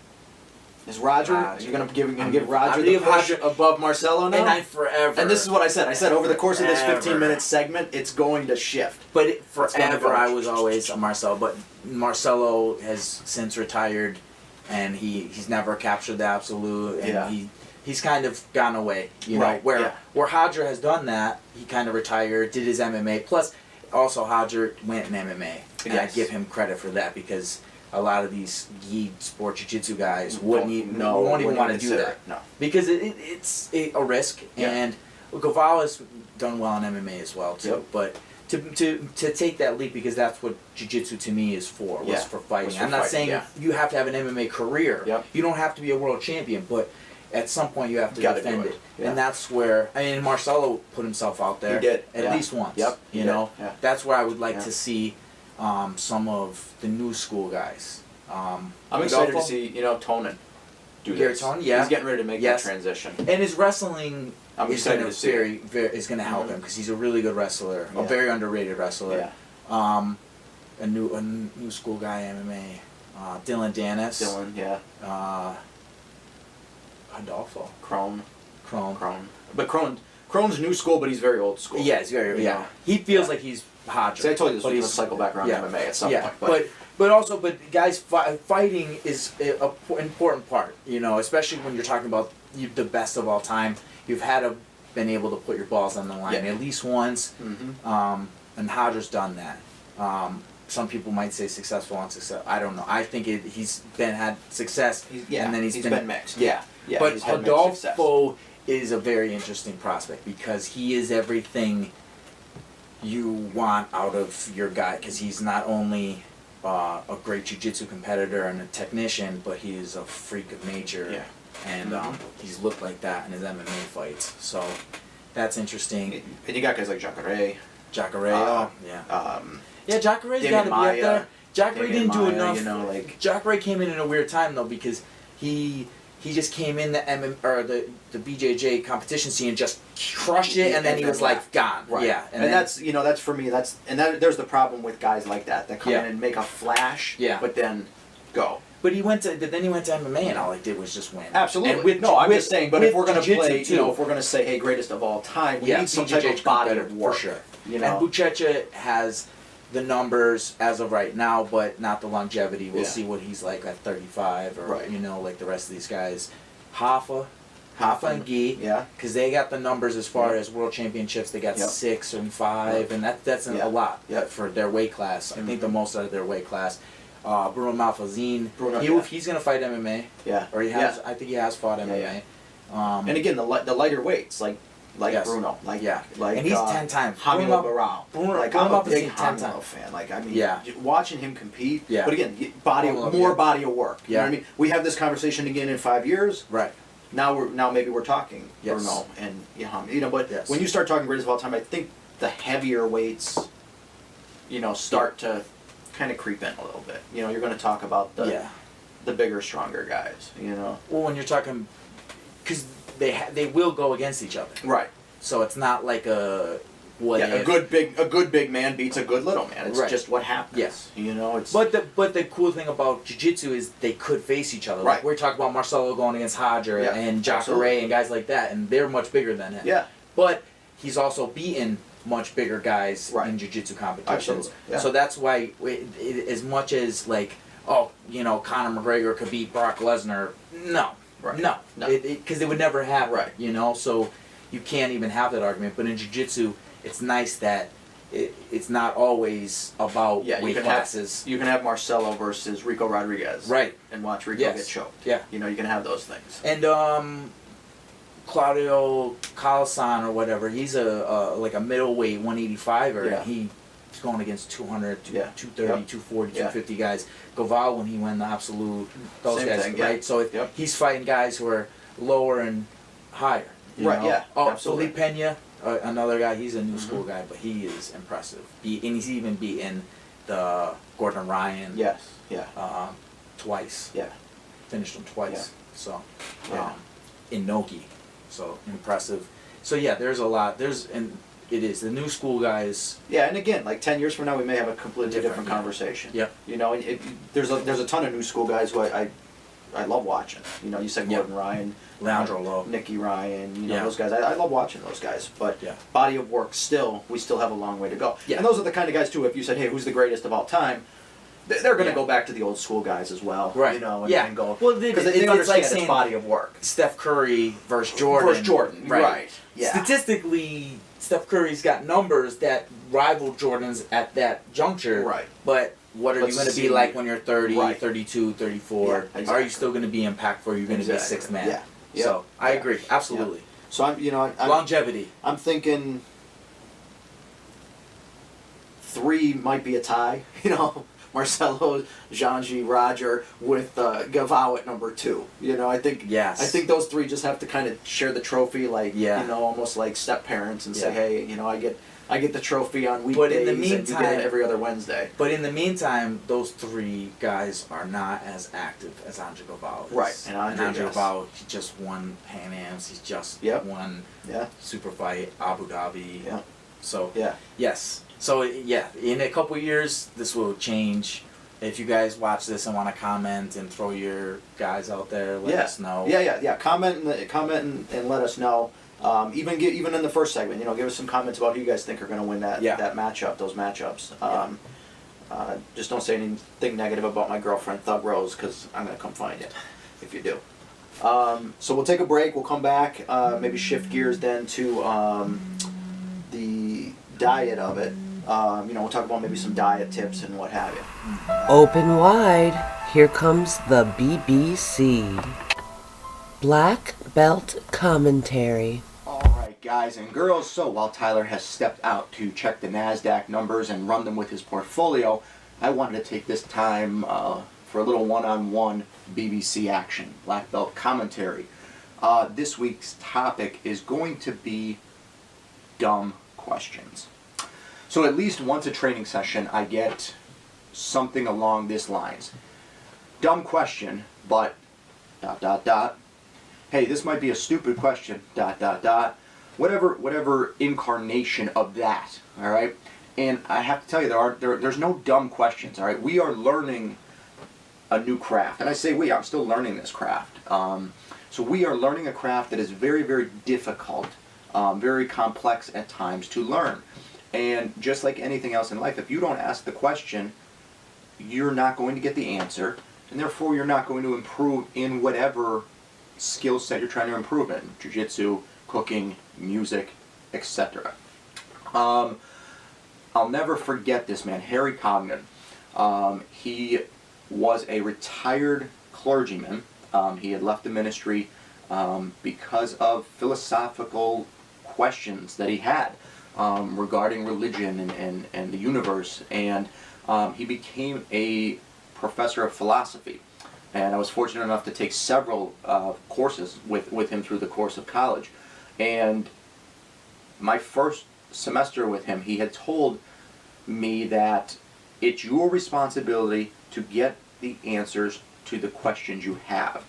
Speaker 2: Is Roger?
Speaker 3: Roger.
Speaker 2: You're gonna give
Speaker 3: I'm
Speaker 2: Roger
Speaker 3: gonna
Speaker 2: the
Speaker 3: give
Speaker 2: push
Speaker 3: Roger-
Speaker 2: above Marcelo now.
Speaker 3: and I forever.
Speaker 2: And this is what I said. I said over the course of this
Speaker 3: Forever.
Speaker 2: 15-minute segment, it's going to shift.
Speaker 3: But
Speaker 2: gonna
Speaker 3: forever,
Speaker 2: go.
Speaker 3: I was always a Marcelo. But Marcelo has since retired. and he's never captured the absolute, and
Speaker 2: Yeah.
Speaker 3: he's kind of gone away, you know,
Speaker 2: Right,
Speaker 3: where
Speaker 2: yeah.
Speaker 3: where Hodger has done that. He kind of retired, did his MMA. Plus, also Hodger went in MMA, and I
Speaker 2: Yes.
Speaker 3: give him credit for that because a lot of these gi sport jiu-jitsu guys won't even want to do
Speaker 2: consider
Speaker 3: that
Speaker 2: it, no.
Speaker 3: because it's a risk.
Speaker 2: Yeah.
Speaker 3: And Goval has done well in MMA as well too,
Speaker 2: Yep.
Speaker 3: but. To take that leap, because that's what jiu-jitsu to me is for,
Speaker 2: Yeah,
Speaker 3: for fighting.
Speaker 2: was for
Speaker 3: I'm not
Speaker 2: fighting,
Speaker 3: saying
Speaker 2: yeah.
Speaker 3: you have to have an MMA career.
Speaker 2: Yep.
Speaker 3: You don't have to be a world champion, but at some point you have to
Speaker 2: Gotta
Speaker 3: defend
Speaker 2: do
Speaker 3: it.
Speaker 2: it, yeah.
Speaker 3: And that's where, I mean, Marcelo put himself out there.
Speaker 2: He did,
Speaker 3: At
Speaker 2: yeah.
Speaker 3: least once.
Speaker 2: Yep, he
Speaker 3: You
Speaker 2: did,
Speaker 3: know?
Speaker 2: yeah.
Speaker 3: That's where I would like
Speaker 2: Yeah.
Speaker 3: to see some of the new school guys.
Speaker 2: I'm excited to
Speaker 3: Rodolfo,
Speaker 2: see, Tonin do
Speaker 3: Gary
Speaker 2: this.
Speaker 3: Tonin, yeah.
Speaker 2: He's getting ready to make
Speaker 3: Yes.
Speaker 2: that transition.
Speaker 3: And his wrestling
Speaker 2: I'm
Speaker 3: is
Speaker 2: excited
Speaker 3: going
Speaker 2: to see it.
Speaker 3: is going to help
Speaker 2: Mhm.
Speaker 3: him because he's a really good wrestler, a
Speaker 2: Yeah.
Speaker 3: very underrated wrestler.
Speaker 2: Yeah.
Speaker 3: A new school guy MMA, Dylan Dennis,
Speaker 2: Dylan, yeah.
Speaker 3: Adolfo,
Speaker 2: Crone.
Speaker 3: Crone.
Speaker 2: But Crone's new school, but he's very old school.
Speaker 3: Yeah, he's very
Speaker 2: You
Speaker 3: yeah.
Speaker 2: know?
Speaker 3: He feels
Speaker 2: Yeah.
Speaker 3: like he's Hodger.
Speaker 2: See, I told you this
Speaker 3: but
Speaker 2: was
Speaker 3: he's
Speaker 2: a cycle background
Speaker 3: yeah.
Speaker 2: in MMA at some
Speaker 3: yeah.
Speaker 2: point.
Speaker 3: But guys, fighting is an important part. You know, especially when you're talking about the best of all time. You've been able to put your balls on the line
Speaker 2: Yeah.
Speaker 3: at least once.
Speaker 2: Mm-hmm.
Speaker 3: And Hodger's done that. Some people might say successful, unsuccessful. I don't know. I think he's had success, and then he's
Speaker 2: been mixed. Yeah, yeah.
Speaker 3: but
Speaker 2: he's had mixed success.
Speaker 3: Adolfo is a very interesting prospect because he is everything you want out of your guy. Because he's not only a great jiu-jitsu competitor and a technician, but he is a freak of nature.
Speaker 2: Yeah.
Speaker 3: And
Speaker 2: Mhm.
Speaker 3: he's looked like that in his MMA fights. So that's interesting.
Speaker 2: And you got guys like Jacare.
Speaker 3: Jacare, yeah. Yeah, Jacare's
Speaker 2: Damian
Speaker 3: got to be up
Speaker 2: Maia.
Speaker 3: there. Jacare
Speaker 2: Damian
Speaker 3: didn't do
Speaker 2: Maia,
Speaker 3: enough. Jacare came in a weird time though because he just came in the BJJ competition scene and just crushed it, and then he was like gone.
Speaker 2: Right.
Speaker 3: Yeah,
Speaker 2: and that's that's for me. There's the problem with guys like that come
Speaker 3: Yeah.
Speaker 2: in and make a flash.
Speaker 3: Yeah.
Speaker 2: But then go.
Speaker 3: But then he went to MMA, and all he did was just win.
Speaker 2: Absolutely.
Speaker 3: And
Speaker 2: I'm just saying. But if we're gonna
Speaker 3: jiu-jitsu
Speaker 2: play,
Speaker 3: too,
Speaker 2: if we're gonna say, hey, greatest of all time, we need some type
Speaker 3: BJJ
Speaker 2: of body
Speaker 3: competitor,
Speaker 2: of work
Speaker 3: for sure.
Speaker 2: You know.
Speaker 3: And Buchecha has the numbers as of right now, but not the longevity. We'll
Speaker 2: Yeah.
Speaker 3: see what he's like at 35, or
Speaker 2: Right.
Speaker 3: like the rest of these guys. Hoffa and Gi,
Speaker 2: Yeah.
Speaker 3: because they got the numbers as far
Speaker 2: Yeah.
Speaker 3: as world championships. They got
Speaker 2: Yep.
Speaker 3: 6 and 5,
Speaker 2: Yep.
Speaker 3: and that's
Speaker 2: Yeah.
Speaker 3: a lot
Speaker 2: Yep.
Speaker 3: for their weight class. I think the
Speaker 2: Mhm.
Speaker 3: most out of their weight class. Bruno Malfazine,
Speaker 2: Bruno, yeah.
Speaker 3: he's gonna fight MMA,
Speaker 2: Yeah.
Speaker 3: or he has. I think he has fought MMA.
Speaker 2: And again, the lighter weights, like
Speaker 3: Yes.
Speaker 2: Bruno, like
Speaker 3: and he's 10 times.
Speaker 2: Hamilo Barao.
Speaker 3: Bruno-
Speaker 2: Like
Speaker 3: Bruno
Speaker 2: I'm a
Speaker 3: Malfazine
Speaker 2: big
Speaker 3: 10
Speaker 2: Hamilo
Speaker 3: times.
Speaker 2: fan. Like I mean,
Speaker 3: Yeah.
Speaker 2: watching him compete.
Speaker 3: Yeah.
Speaker 2: But again,
Speaker 3: Bruno,
Speaker 2: more
Speaker 3: yeah.
Speaker 2: body of work. You know
Speaker 3: Yeah.
Speaker 2: what I mean? We have this conversation again in 5 years.
Speaker 3: Right.
Speaker 2: Now maybe we're talking
Speaker 3: Yes.
Speaker 2: Bruno and but
Speaker 3: Yes.
Speaker 2: when you start talking greatest of all time, I think the heavier weights, start to kind of creep in a little bit. You're going to talk about the bigger, stronger guys.
Speaker 3: Well, when you're talking, because they will go against each other.
Speaker 2: Right.
Speaker 3: So it's not like a what
Speaker 2: Yeah,
Speaker 3: if.
Speaker 2: a good big man beats a good little man. It's
Speaker 3: Right.
Speaker 2: just what happens.
Speaker 3: Yes.
Speaker 2: It's
Speaker 3: But the cool thing about jiu-jitsu is they could face each other. Like
Speaker 2: Right.
Speaker 3: we're talking about Marcelo going against Hodger
Speaker 2: Yeah,
Speaker 3: and Jacare
Speaker 2: absolutely.
Speaker 3: and guys like that, and they're much bigger than him.
Speaker 2: yeah.
Speaker 3: But he's also beaten much bigger guys
Speaker 2: Right.
Speaker 3: in jiu-jitsu competitions.
Speaker 2: Absolutely, yeah.
Speaker 3: So that's why, as much as like, Conor McGregor could beat Brock Lesnar, no.
Speaker 2: Right.
Speaker 3: No.
Speaker 2: No.
Speaker 3: Because it would never happen.
Speaker 2: Right.
Speaker 3: So you can't even have that argument. But in jiu-jitsu, it's nice that it's not always about
Speaker 2: Yeah,
Speaker 3: weight classes.
Speaker 2: you can have Marcelo versus Rico Rodriguez.
Speaker 3: Right.
Speaker 2: And watch Rico
Speaker 3: Yes.
Speaker 2: get choked.
Speaker 3: Yeah.
Speaker 2: You can have those things.
Speaker 3: And Claudio Calasan or whatever, he's like a middleweight 185er.
Speaker 2: Yeah.
Speaker 3: And he's going against 200,
Speaker 2: Yeah.
Speaker 3: 230,
Speaker 2: Yep.
Speaker 3: 240,
Speaker 2: Yeah.
Speaker 3: 250 guys. Goval, when he won the absolute, those
Speaker 2: Same
Speaker 3: guys,
Speaker 2: thing, yeah.
Speaker 3: right? So
Speaker 2: Yep.
Speaker 3: he's fighting guys who are lower and higher. you
Speaker 2: Right,
Speaker 3: know?
Speaker 2: yeah,
Speaker 3: Oh,
Speaker 2: absolutely.
Speaker 3: Felipe Pena, another guy, he's a new
Speaker 2: Mhm.
Speaker 3: school guy, but he is impressive. And he's even beaten the Gordon Ryan
Speaker 2: Yes. Yeah.
Speaker 3: twice.
Speaker 2: Yeah.
Speaker 3: Finished him twice.
Speaker 2: Yeah.
Speaker 3: So,
Speaker 2: Yeah.
Speaker 3: in Nogi. So, impressive. So, yeah, there's a lot. And it is. The new school guys.
Speaker 2: Yeah, and again, like 10 years from now, we may have a completely different
Speaker 3: Different, yeah.
Speaker 2: conversation.
Speaker 3: Yeah.
Speaker 2: And there's a ton of new school guys who I love watching. You said
Speaker 3: Yeah.
Speaker 2: Gordon Ryan,
Speaker 3: Leandro Lowe.
Speaker 2: Nicky Ryan,
Speaker 3: Yeah.
Speaker 2: those guys. I love watching those guys. But
Speaker 3: Yeah.
Speaker 2: body of work, we still have a long way to go.
Speaker 3: Yeah.
Speaker 2: And those are the kind of guys too. If you said, hey, who's the greatest of all time? they're going to
Speaker 3: Yeah.
Speaker 2: go back to the old school guys as well.
Speaker 3: Right.
Speaker 2: You know, and,
Speaker 3: Yeah.
Speaker 2: and go
Speaker 3: Well,
Speaker 2: because
Speaker 3: it's
Speaker 2: they
Speaker 3: like
Speaker 2: understand
Speaker 3: saying-
Speaker 2: its body of work.
Speaker 3: Steph Curry versus Jordan.
Speaker 2: Versus Jordan, right. Yeah.
Speaker 3: Statistically, Steph Curry's got numbers that rival Jordan's at that juncture.
Speaker 2: Right.
Speaker 3: But what are
Speaker 2: Let's
Speaker 3: you going to
Speaker 2: see.
Speaker 3: be like when you're 30,
Speaker 2: Right.
Speaker 3: 32, 34?
Speaker 2: Yeah,
Speaker 3: Are
Speaker 2: exactly.
Speaker 3: you still going to be impactful? Or are you going to be a
Speaker 2: Exactly.
Speaker 3: sixth man?
Speaker 2: Yeah. Yeah.
Speaker 3: So I
Speaker 2: Yeah.
Speaker 3: agree. Absolutely.
Speaker 2: So I'm
Speaker 3: Longevity.
Speaker 2: I'm thinking 3 might be a tie. You know, Marcelo, Janji, Roger with Gavao at number 2. You know, I think
Speaker 3: Yes.
Speaker 2: I think those 3 just have to kind of share the trophy, like
Speaker 3: Yeah.
Speaker 2: you know, almost like step parents, and say,
Speaker 3: Yeah.
Speaker 2: hey, you know, I get the trophy on weekdays,
Speaker 3: But in the
Speaker 2: and you get
Speaker 3: meantime-
Speaker 2: it every other Wednesday.
Speaker 3: But in the meantime, those 3 guys are not as active as Andre Gavao is.
Speaker 2: Right, and Andre, yes.
Speaker 3: Gavao, he just won Pan Am's. He's just
Speaker 2: Yep.
Speaker 3: won
Speaker 2: Yeah,
Speaker 3: Super Fight, Abu Dhabi.
Speaker 2: yeah,
Speaker 3: So
Speaker 2: yeah.
Speaker 3: yes. So yeah, in a couple years, this will change. If you guys watch this and want to comment and throw your guys out there, let us know.
Speaker 2: Yeah. Comment and let us know. Even in the first segment, you know, give us some comments about who you guys think are going to win that matchup, those matchups. Just don't say anything negative about my girlfriend Thug Rose, because I'm going to come find you if you do. So we'll take a break. We'll come back. Maybe shift gears then to the diet of it. You know, we'll talk about maybe some diet tips and what have you.
Speaker 4: Open wide, here comes the BBC. Black Belt Commentary.
Speaker 2: Alright guys and girls, so while Tyler has stepped out to check the NASDAQ numbers and run them with his portfolio, I wanted to take this time for a little one-on-one BBC action, Black Belt Commentary. This week's topic is going to be dumb questions. So at least once a training session I get something along this lines. Dumb question, but ... Hey, this might be a stupid question, ... Whatever incarnation of that, all right? And I have to tell you, there's no dumb questions, all right? We are learning a new craft. And I say we, I'm still learning this craft. So we are learning a craft that is very, very difficult, very complex at times to learn. And just like anything else in life, if you don't ask the question, you're not going to get the answer, and therefore you're not going to improve in whatever skill set you're trying to improve in. Jiu-jitsu, cooking, music, etc. I'll never forget this man, Harry Cognan. He was a retired clergyman. He had left the ministry because of philosophical questions that he had regarding religion and the universe. And he became a professor of philosophy. And I was fortunate enough to take several courses with him through the course of college. And my first semester with him, he had told me that it's your responsibility to get the answers to the questions you have.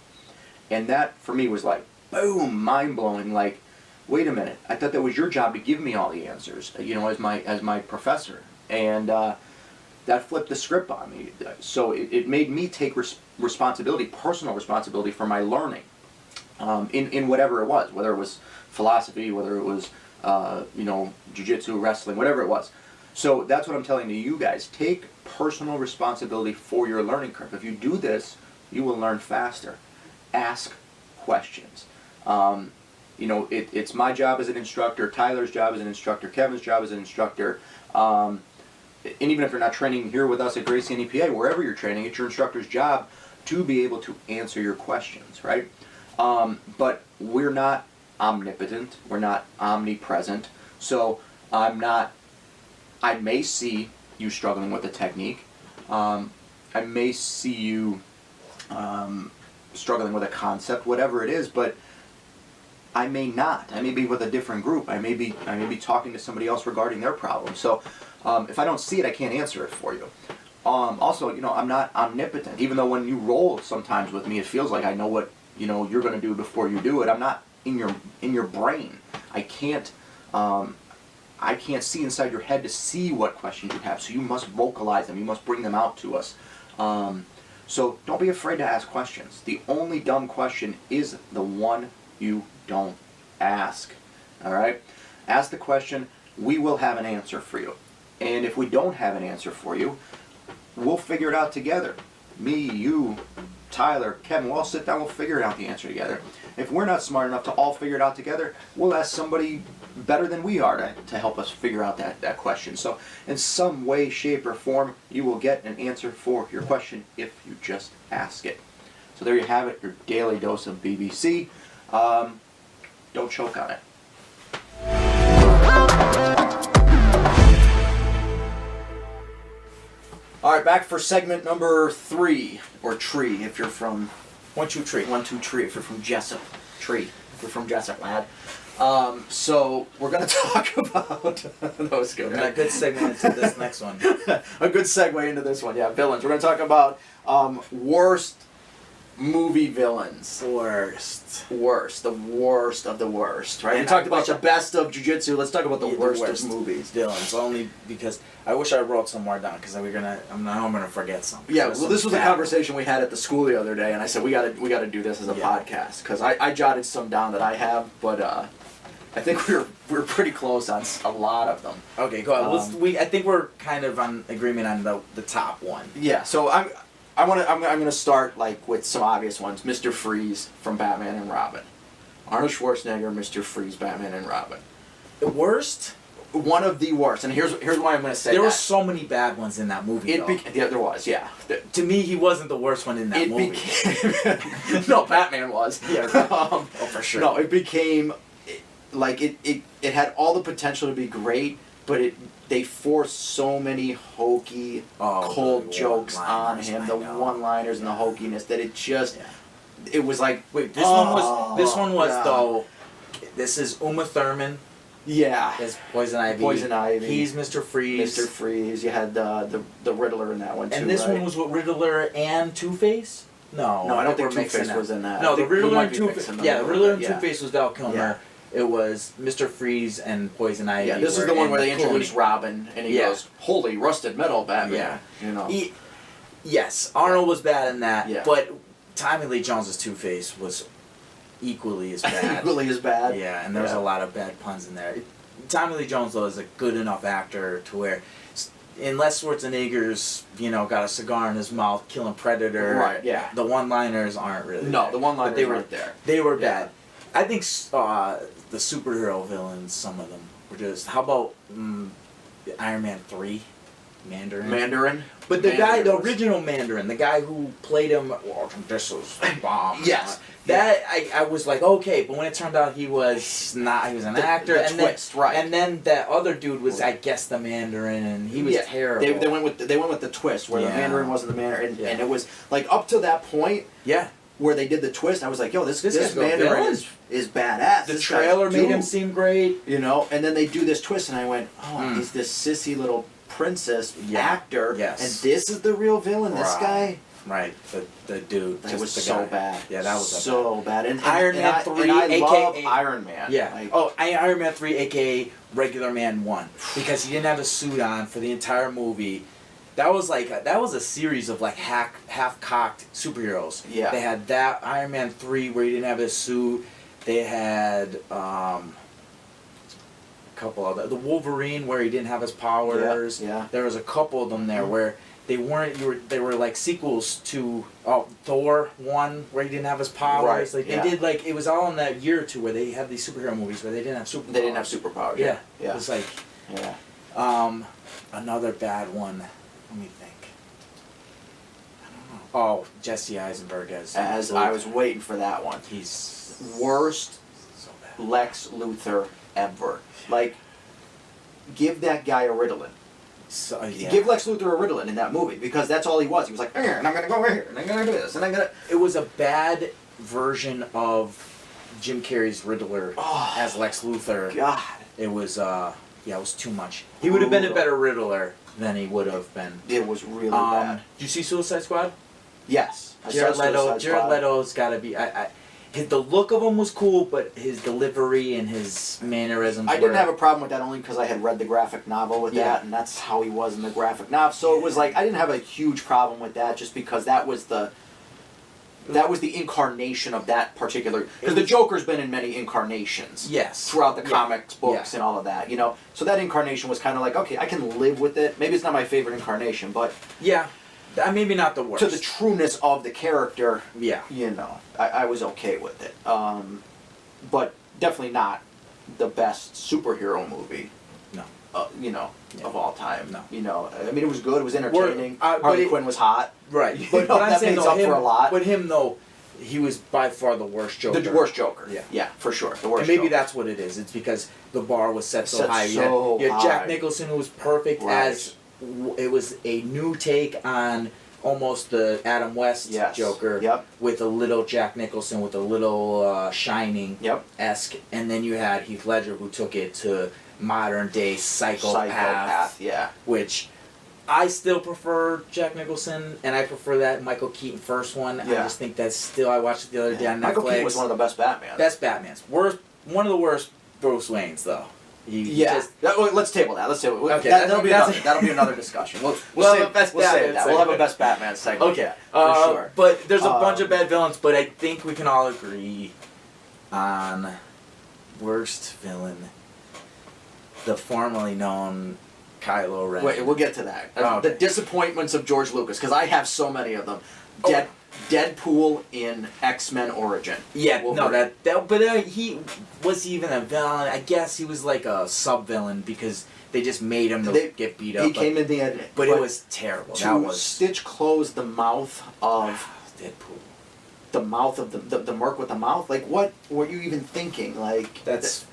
Speaker 2: And that, for me, was like, boom, mind-blowing. Like, wait a minute, I thought that was your job to give me all the answers, you know, as my professor. And that flipped the script on me. So it made me take responsibility, personal responsibility for my learning in whatever it was, whether it was philosophy, whether it was, you know, jiu-jitsu, wrestling, whatever it was. So that's what I'm telling to you guys. Take personal responsibility for your learning curve. If you do this, you will learn faster. Ask questions. You know, it's my job as an instructor, Tyler's job as an instructor, Kevin's job as an instructor. And even if you're not training here with us at Gracie NEPA, wherever you're training, it's your instructor's job to be able to answer your questions, right? But we're not omnipotent. We're not omnipresent. So I may see you struggling with a technique. I may see you struggling with a concept, whatever it is, but I may not. I may be with a different group. I may be talking to somebody else regarding their problem. So if I don't see it, I can't answer it for you. Also, you know, I'm not omnipotent. Even though when you roll sometimes with me, it feels like I know what, you know, you're going to do before you do it. I'm not in your brain. I can't see inside your head to see what questions you have. So you must vocalize them. You must bring them out to us. So don't be afraid to ask questions. The only dumb question is the one you don't ask. All right? Ask the question. We will have an answer for you. And if we don't have an answer for you, we'll figure it out together. Me, you, Tyler, Kevin, we'll all sit down, we'll figure out the answer together. If we're not smart enough to all figure it out together, we'll ask somebody better than we are to help us figure out that question. So in some way, shape, or form, you will get an answer for your question if you just ask it. So there you have it, your daily dose of BBC. Don't choke on it. All right, back for segment number 3, or tree if you're from
Speaker 3: 1-2-3.
Speaker 2: 1-2-3 if you're from Jessup. Tree if you're from Jessup, lad. So we're gonna talk about that was good.
Speaker 3: A good segment into this next one.
Speaker 2: A good segue into this one, yeah. Villains. We're gonna talk about worst movie villains.
Speaker 3: The
Speaker 2: Worst, the worst of the worst, right?
Speaker 3: And
Speaker 2: We talked about the best of jiu-jitsu. Let's talk about the worst of movies.
Speaker 3: villains. Only because I wish I wrote some more down because I'm gonna forget some.
Speaker 2: Yeah, well, this was a conversation we had at the school the other day, and I said we gotta do this as a podcast because I jotted some down that I have, but I think we're pretty close on a lot of them.
Speaker 3: Okay, go ahead. I think we're kind of on agreement on the top one.
Speaker 2: Yeah, so I'm gonna start like with some obvious ones. Mr. Freeze from Batman and Robin. Arnold Schwarzenegger, Mr. Freeze, Batman and Robin.
Speaker 3: The worst?
Speaker 2: One of the worst, and here's why I'm gonna say
Speaker 3: there
Speaker 2: that.
Speaker 3: were so many bad ones in that movie.
Speaker 2: Yeah, there was. Yeah.
Speaker 3: To me, he wasn't the worst one in that movie.
Speaker 2: Became, no, Batman was.
Speaker 3: Yeah. Oh, for sure.
Speaker 2: No, it became like it had all the potential to be great, but they forced so many hokey, cold jokes on him, the one-liners and the hokiness that it just it was like
Speaker 3: wait, this one was though. This is Uma Thurman.
Speaker 2: Yeah.
Speaker 3: As Poison Ivy.
Speaker 2: Poison Ivy.
Speaker 3: He's Mr. Freeze.
Speaker 2: Mr. Freeze. You had the Riddler in that one too.
Speaker 3: And this
Speaker 2: right?
Speaker 3: one was what, Riddler and Two-Face? No,
Speaker 2: I don't think
Speaker 3: we're mixing
Speaker 2: Two-Face was in that.
Speaker 3: No,
Speaker 2: I
Speaker 3: the
Speaker 2: think we
Speaker 3: Riddler
Speaker 2: might
Speaker 3: and
Speaker 2: be
Speaker 3: Two-Face.
Speaker 2: mixing them
Speaker 3: Yeah,
Speaker 2: a
Speaker 3: the
Speaker 2: little
Speaker 3: Riddler
Speaker 2: bit,
Speaker 3: and Two-Face was Val Kilmer.
Speaker 2: Yeah.
Speaker 3: It was Mr. Freeze and Poison Ivy.
Speaker 2: Yeah, this is the one where they introduced Robin, and he goes, "Holy rusted metal, Batman!"
Speaker 3: Yeah,
Speaker 2: you know.
Speaker 3: Yes, Arnold was bad in that,
Speaker 2: Yeah.
Speaker 3: but Tommy Lee Jones's Two-Face was equally as bad.
Speaker 2: Equally as bad.
Speaker 3: Yeah, and there was a lot of bad puns in there. Tommy Lee Jones though is a good enough actor to where, unless Schwarzenegger's got a cigar in his mouth killing Predator,
Speaker 2: right? Yeah,
Speaker 3: the one-liners aren't really.
Speaker 2: No,
Speaker 3: there.
Speaker 2: the one-liners
Speaker 3: They were
Speaker 2: weren't there.
Speaker 3: They were bad. I think the superhero villains, some of them were just. How about Iron Man 3? Mandarin. But the guy, the original Mandarin, the guy who played him, well, this was bomb.
Speaker 2: Yes.
Speaker 3: That I was like, okay, but when it turned out he was not, he was an actor,
Speaker 2: the
Speaker 3: and
Speaker 2: twist, right?
Speaker 3: And then that other dude was, I guess, the Mandarin, and he was terrible.
Speaker 2: They went with the twist where the Mandarin wasn't the Mandarin, and it was like up to that point.
Speaker 3: Yeah.
Speaker 2: Where they did the twist, I was like, yo, this Mandarin is badass.
Speaker 3: The trailer made him seem great,
Speaker 2: and then they do this twist, and I went, oh, he's this sissy little princess actor, and this is the real villain. This guy.
Speaker 3: Right, the dude.
Speaker 2: That was so bad.
Speaker 3: Yeah, that was
Speaker 2: so bad. And
Speaker 3: Iron Man 3,
Speaker 2: I love
Speaker 3: aka
Speaker 2: Iron Man.
Speaker 3: Yeah. Iron Man 3, aka Regular Man 1, because he didn't have a suit on for the entire movie. That was a series of like half-cocked superheroes.
Speaker 2: Yeah.
Speaker 3: They had that Iron Man 3 where he didn't have his suit. They had a couple of the Wolverine where he didn't have his powers.
Speaker 2: Yeah.
Speaker 3: There was a couple of them there where they weren't. They were like sequels to Thor 1 where he didn't have his powers.
Speaker 2: Right.
Speaker 3: Like they did like it was all in that year or two where they had these superhero movies where they didn't have superpowers.
Speaker 2: They didn't have superpowers.
Speaker 3: Yeah.
Speaker 2: Yeah.
Speaker 3: It was like.
Speaker 2: Yeah.
Speaker 3: Another bad one. Let me think. I don't know. Oh, Jesse Eisenberg as
Speaker 2: I was waiting for that one.
Speaker 3: He's
Speaker 2: worst
Speaker 3: so bad.
Speaker 2: Lex Luthor ever. Like, give that guy a Ritalin.
Speaker 3: So,
Speaker 2: Give Lex Luthor a Ritalin in that movie because that's all he was. He was like, and I'm gonna go over here, and I'm gonna do this, and I'm gonna.
Speaker 3: It was a bad version of Jim Carrey's Riddler as Lex Luthor.
Speaker 2: God.
Speaker 3: It was it was too much. He would have been a better Riddler than he would have been.
Speaker 2: It was really bad.
Speaker 3: Did you see Suicide Squad?
Speaker 2: Yes.
Speaker 3: Jared Leto's got to be. The look of him was cool, but his delivery and his mannerisms.
Speaker 2: I didn't have a problem with that only because I had read the graphic novel with that, and that's how he was in the graphic novel. So it was like I didn't have a huge problem with that, just because that was the incarnation of that particular. Because the Joker's been in many incarnations.
Speaker 3: Yes.
Speaker 2: Throughout the comics, books, and all of that, So that incarnation was kind of like, okay, I can live with it. Maybe it's not my favorite incarnation, but
Speaker 3: yeah. Maybe not the worst.
Speaker 2: to the trueness of the character,
Speaker 3: Yeah.
Speaker 2: I was okay with it. But definitely not the best superhero movie.
Speaker 3: No.
Speaker 2: Yeah. Of all time.
Speaker 3: No.
Speaker 2: I mean, it was good. It was entertaining.
Speaker 3: but
Speaker 2: Harley
Speaker 3: it-
Speaker 2: Quinn was hot.
Speaker 3: Right.
Speaker 2: But
Speaker 3: I'm
Speaker 2: that
Speaker 3: saying
Speaker 2: makes
Speaker 3: though,
Speaker 2: up for a lot.
Speaker 3: But him though, he was by far the worst Joker.
Speaker 2: The worst Joker.
Speaker 3: Yeah.
Speaker 2: Yeah, for sure. The worst.
Speaker 3: And maybe
Speaker 2: Joker.
Speaker 3: that's what it is. It's because the bar was set so
Speaker 2: Set
Speaker 3: high.
Speaker 2: so
Speaker 3: you had Jack
Speaker 2: high.
Speaker 3: Nicholson, who was perfect
Speaker 2: Right.
Speaker 3: as it was a new take on almost the Adam West
Speaker 2: Yes.
Speaker 3: Joker.
Speaker 2: Yep.
Speaker 3: With a little Jack Nicholson, with a little Shining
Speaker 2: Yep.
Speaker 3: esque, and then you had Heath Ledger, who took it to modern day psychopath,
Speaker 2: Yeah.
Speaker 3: which I still prefer Jack Nicholson, and I prefer that Michael Keaton first one. I
Speaker 2: Yeah.
Speaker 3: just think that's still. I watched it the other day on Netflix.
Speaker 2: Michael Keaton was one of the best Batmans.
Speaker 3: Best Batman's. One of the worst Bruce Waynes, though. He
Speaker 2: Yeah.
Speaker 3: just-
Speaker 2: Let's table that. Let's table it.
Speaker 3: Okay,
Speaker 2: That'll be another discussion. We'll
Speaker 3: We'll have
Speaker 2: save,
Speaker 3: a best
Speaker 2: we'll save
Speaker 3: Batman
Speaker 2: that. We'll have a
Speaker 3: segment.
Speaker 2: best Batman segment.
Speaker 3: Okay,
Speaker 2: Yeah, for sure.
Speaker 3: But there's a bunch of
Speaker 2: Um,
Speaker 3: bad villains, but I think we can all agree on worst villain, the formerly known Kylo Ren.
Speaker 2: Wait, we'll get to that.
Speaker 3: Oh, okay.
Speaker 2: The disappointments of George Lucas, because I have so many of them.
Speaker 3: Oh.
Speaker 2: Deadpool in X-Men Origin.
Speaker 3: Yeah, no,
Speaker 2: Wolverine.
Speaker 3: but he was even a villain. I guess he was like a sub-villain because they just made him to get beat up.
Speaker 2: He came in the end.
Speaker 3: but it was terrible.
Speaker 2: to
Speaker 3: That was
Speaker 2: stitch close the mouth of
Speaker 3: Deadpool.
Speaker 2: the mouth of the merc with the mouth. Like, what were you even thinking? Like,
Speaker 3: That's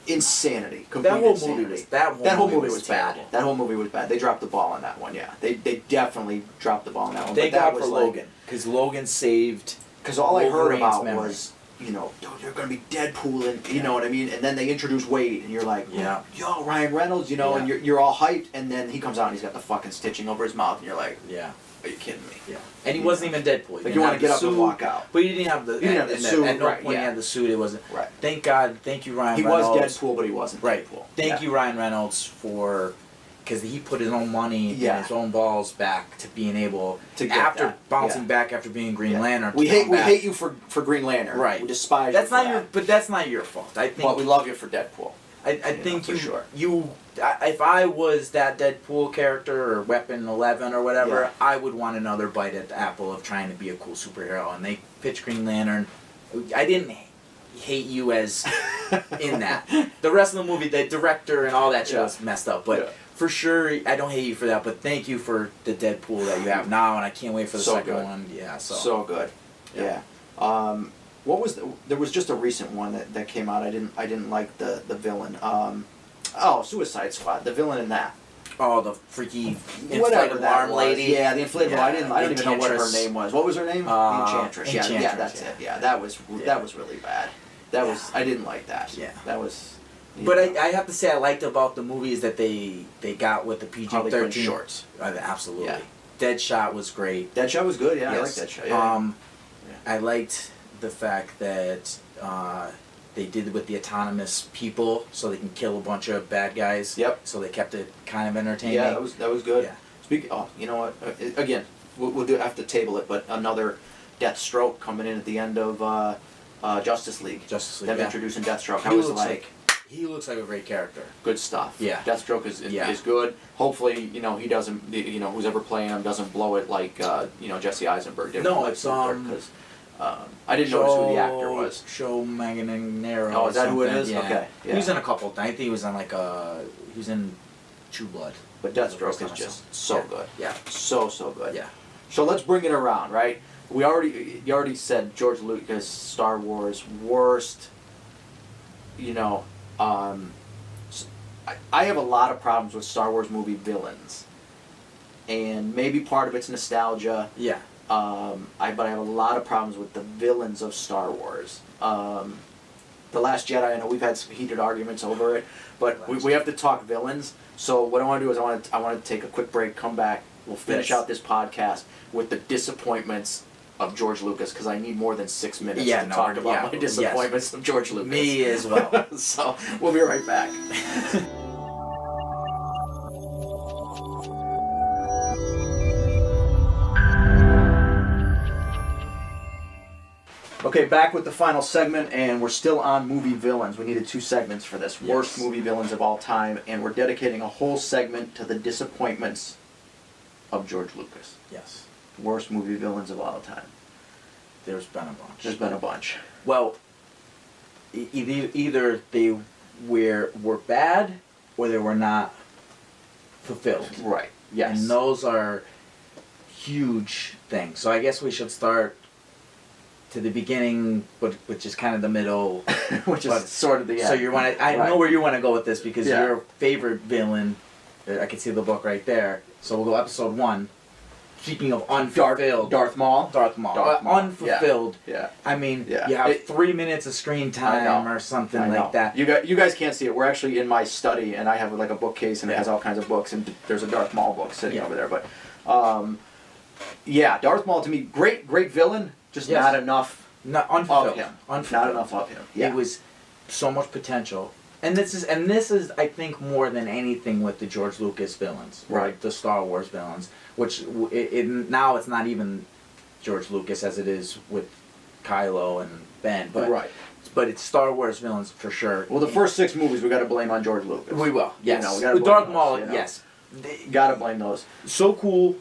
Speaker 2: insanity. Complete
Speaker 3: that whole
Speaker 2: insanity.
Speaker 3: movie was
Speaker 2: That whole movie was
Speaker 3: terrible.
Speaker 2: bad. That whole movie was bad. They dropped the ball on that one. Yeah, they definitely dropped the ball on that one.
Speaker 3: Thank
Speaker 2: but that
Speaker 3: God for
Speaker 2: was like,
Speaker 3: Logan, because Logan saved.
Speaker 2: Because all I heard
Speaker 3: Wolverine's
Speaker 2: about
Speaker 3: memory.
Speaker 2: was, dude, they're gonna be Deadpool, and you know what I mean. And then they introduce Wade, and you're like,
Speaker 3: Yeah.
Speaker 2: yo, Ryan Reynolds, and
Speaker 3: Yeah.
Speaker 2: you're all hyped, and then he comes out and he's got the fucking stitching over his mouth, and you're like,
Speaker 3: Yeah,
Speaker 2: are you kidding me?
Speaker 3: yeah, and he wasn't even Deadpool. He
Speaker 2: Like
Speaker 3: didn't
Speaker 2: you want
Speaker 3: have
Speaker 2: to get
Speaker 3: the
Speaker 2: up and
Speaker 3: suit,
Speaker 2: walk out.
Speaker 3: but he didn't have the.
Speaker 2: He didn't have the
Speaker 3: at
Speaker 2: suit,
Speaker 3: no
Speaker 2: right,
Speaker 3: point
Speaker 2: yeah.
Speaker 3: he had the suit. It wasn't.
Speaker 2: Right.
Speaker 3: Thank God. Thank you, Ryan
Speaker 2: He
Speaker 3: Reynolds.
Speaker 2: was Deadpool, but he wasn't
Speaker 3: Right.
Speaker 2: Deadpool.
Speaker 3: Thank
Speaker 2: Yeah.
Speaker 3: you, Ryan Reynolds, for because he put his own money
Speaker 2: Yeah.
Speaker 3: and his own balls back to being able
Speaker 2: To get
Speaker 3: after
Speaker 2: that,
Speaker 3: bouncing
Speaker 2: yeah.
Speaker 3: back after being Green
Speaker 2: Yeah.
Speaker 3: Lantern.
Speaker 2: We
Speaker 3: to
Speaker 2: hate
Speaker 3: come
Speaker 2: we
Speaker 3: back.
Speaker 2: hate you for Green Lantern.
Speaker 3: Right.
Speaker 2: We despise.
Speaker 3: That's
Speaker 2: you
Speaker 3: not
Speaker 2: for
Speaker 3: your,
Speaker 2: that.
Speaker 3: but that's not your fault. I think.
Speaker 2: But we love you for Deadpool.
Speaker 3: I
Speaker 2: you know,
Speaker 3: think
Speaker 2: for sure.
Speaker 3: if I was that Deadpool character or Weapon 11 or whatever,
Speaker 2: Yeah.
Speaker 3: I would want another bite at the apple of trying to be a cool superhero. And they pitched Green Lantern. I didn't hate you as in that. The rest of the movie, the director and all that shit
Speaker 2: Yeah.
Speaker 3: was messed up. But
Speaker 2: Yeah.
Speaker 3: for sure, I don't hate you for that. But thank you for the Deadpool that you have now, and I can't wait for the
Speaker 2: So
Speaker 3: second
Speaker 2: good.
Speaker 3: one. Yeah,
Speaker 2: So good.
Speaker 3: Yeah.
Speaker 2: Yeah. What was there was just a recent one that came out. I didn't like the villain. Suicide Squad. The villain in that.
Speaker 3: Oh, the freaky
Speaker 2: Whatever
Speaker 3: inflatable
Speaker 2: that
Speaker 3: arm
Speaker 2: was.
Speaker 3: lady.
Speaker 2: Yeah, the inflatable.
Speaker 3: Yeah,
Speaker 2: I didn't even know what her
Speaker 3: Enchantress.
Speaker 2: name was. What was her name? The Enchantress. Yeah,
Speaker 3: Enchantress,
Speaker 2: that's
Speaker 3: yeah.
Speaker 2: it. Yeah, that was really bad. That was I didn't like that.
Speaker 3: Yeah.
Speaker 2: That was.
Speaker 3: But I have to say I liked about the movies that they got with the
Speaker 2: Harley Quinn
Speaker 3: PG-13
Speaker 2: shorts.
Speaker 3: Absolutely.
Speaker 2: Yeah.
Speaker 3: Deadshot was great.
Speaker 2: Deadshot was good. Yeah, I
Speaker 3: Yes.
Speaker 2: like Deadshot. Yeah.
Speaker 3: I liked the fact that they did with the autonomous people, so they can kill a bunch of bad guys.
Speaker 2: Yep.
Speaker 3: So they kept it kind of entertaining.
Speaker 2: Yeah, that was good.
Speaker 3: Yeah.
Speaker 2: You know what? Again, we'll have to table it, but another Deathstroke coming in at the end of Justice League.
Speaker 3: Justice League.
Speaker 2: Them
Speaker 3: Yeah.
Speaker 2: introducing Deathstroke. I
Speaker 3: He
Speaker 2: was
Speaker 3: looks
Speaker 2: like,
Speaker 3: He looks like a great character.
Speaker 2: good stuff.
Speaker 3: Yeah.
Speaker 2: Deathstroke is
Speaker 3: Yeah.
Speaker 2: good. Hopefully, he doesn't. Who's ever playing him doesn't blow it like Jesse Eisenberg did.
Speaker 3: No,
Speaker 2: with
Speaker 3: it's,
Speaker 2: because I didn't notice who the actor was.
Speaker 3: Joe Manganiello.
Speaker 2: Oh, is that who it
Speaker 3: something.
Speaker 2: is?
Speaker 3: Yeah.
Speaker 2: Okay, yeah.
Speaker 3: He was in a couple. I think he was on he was in True Blood.
Speaker 2: But
Speaker 3: That was the
Speaker 2: Deathstroke
Speaker 3: first
Speaker 2: is
Speaker 3: time I saw
Speaker 2: just
Speaker 3: him.
Speaker 2: so
Speaker 3: Yeah.
Speaker 2: good.
Speaker 3: Yeah.
Speaker 2: So good.
Speaker 3: Yeah.
Speaker 2: So let's bring it around, right? You already said George Lucas, Star Wars, worst. I have a lot of problems with Star Wars movie villains, and maybe part of it's nostalgia.
Speaker 3: Yeah.
Speaker 2: But I have a lot of problems with the villains of Star Wars. The Last Jedi, I know we've had some heated arguments over it, but we have to talk villains. So what I want to do is I want to take a quick break, come back, we'll finish
Speaker 3: Yes.
Speaker 2: out this podcast with the disappointments of George Lucas, because I need more than 6 minutes
Speaker 3: Yeah,
Speaker 2: to
Speaker 3: no,
Speaker 2: talk about
Speaker 3: yeah,
Speaker 2: my disappointments of George Lucas.
Speaker 3: Me as well.
Speaker 2: So we'll be right back. Okay, back with the final segment, and we're still on movie villains. We needed 2 segments for this.
Speaker 3: Yes.
Speaker 2: Worst movie villains of all time, and we're dedicating a whole segment to the disappointments of George Lucas.
Speaker 3: Yes.
Speaker 2: Worst movie villains of all time.
Speaker 3: There's been a bunch.
Speaker 2: There's been a bunch.
Speaker 3: Well, either they were bad or they were not fulfilled.
Speaker 2: Right. Yes.
Speaker 3: And those are huge things. So I guess we should start to the beginning, which is kind of the middle.
Speaker 2: Which is
Speaker 3: but-
Speaker 2: sort of the end.
Speaker 3: So you want to? I
Speaker 2: Right.
Speaker 3: know where you want to go with this because
Speaker 2: Yeah.
Speaker 3: your favorite villain. I can see the book right there. So we'll go episode 1. Speaking of unfulfilled,
Speaker 2: Darth Maul.
Speaker 3: Darth Maul.
Speaker 2: Darth Maul,
Speaker 3: Unfulfilled.
Speaker 2: Yeah.
Speaker 3: I mean,
Speaker 2: Yeah.
Speaker 3: you have
Speaker 2: It-
Speaker 3: 3 minutes of screen
Speaker 2: I
Speaker 3: time
Speaker 2: know.
Speaker 3: or something
Speaker 2: I know.
Speaker 3: like that.
Speaker 2: You guys can't see it. We're actually in my study, and I have like a bookcase, and it
Speaker 3: Yeah.
Speaker 2: has all kinds of books, and there's a Darth Maul book sitting
Speaker 3: Yeah.
Speaker 2: over there. But, yeah, Darth Maul to me, great villain, just
Speaker 3: Yes.
Speaker 2: not enough
Speaker 3: Not
Speaker 2: of
Speaker 3: unfulfilled.
Speaker 2: him.
Speaker 3: Unfulfilled.
Speaker 2: Not enough of him. Yeah.
Speaker 3: It was so much potential. And this is I think more than anything with the George Lucas villains,
Speaker 2: Right.
Speaker 3: The Star Wars villains, which now it's not even George Lucas as it is with Kylo and Ben, but
Speaker 2: right.
Speaker 3: but it's Star Wars villains for sure.
Speaker 2: Well, the first 6 movies we got to blame on George Lucas.
Speaker 3: We will, yes.
Speaker 2: You know, we gotta
Speaker 3: With
Speaker 2: blame
Speaker 3: Darth
Speaker 2: those,
Speaker 3: Maul,
Speaker 2: you know.
Speaker 3: yes.
Speaker 2: Got to blame those.
Speaker 3: So cool,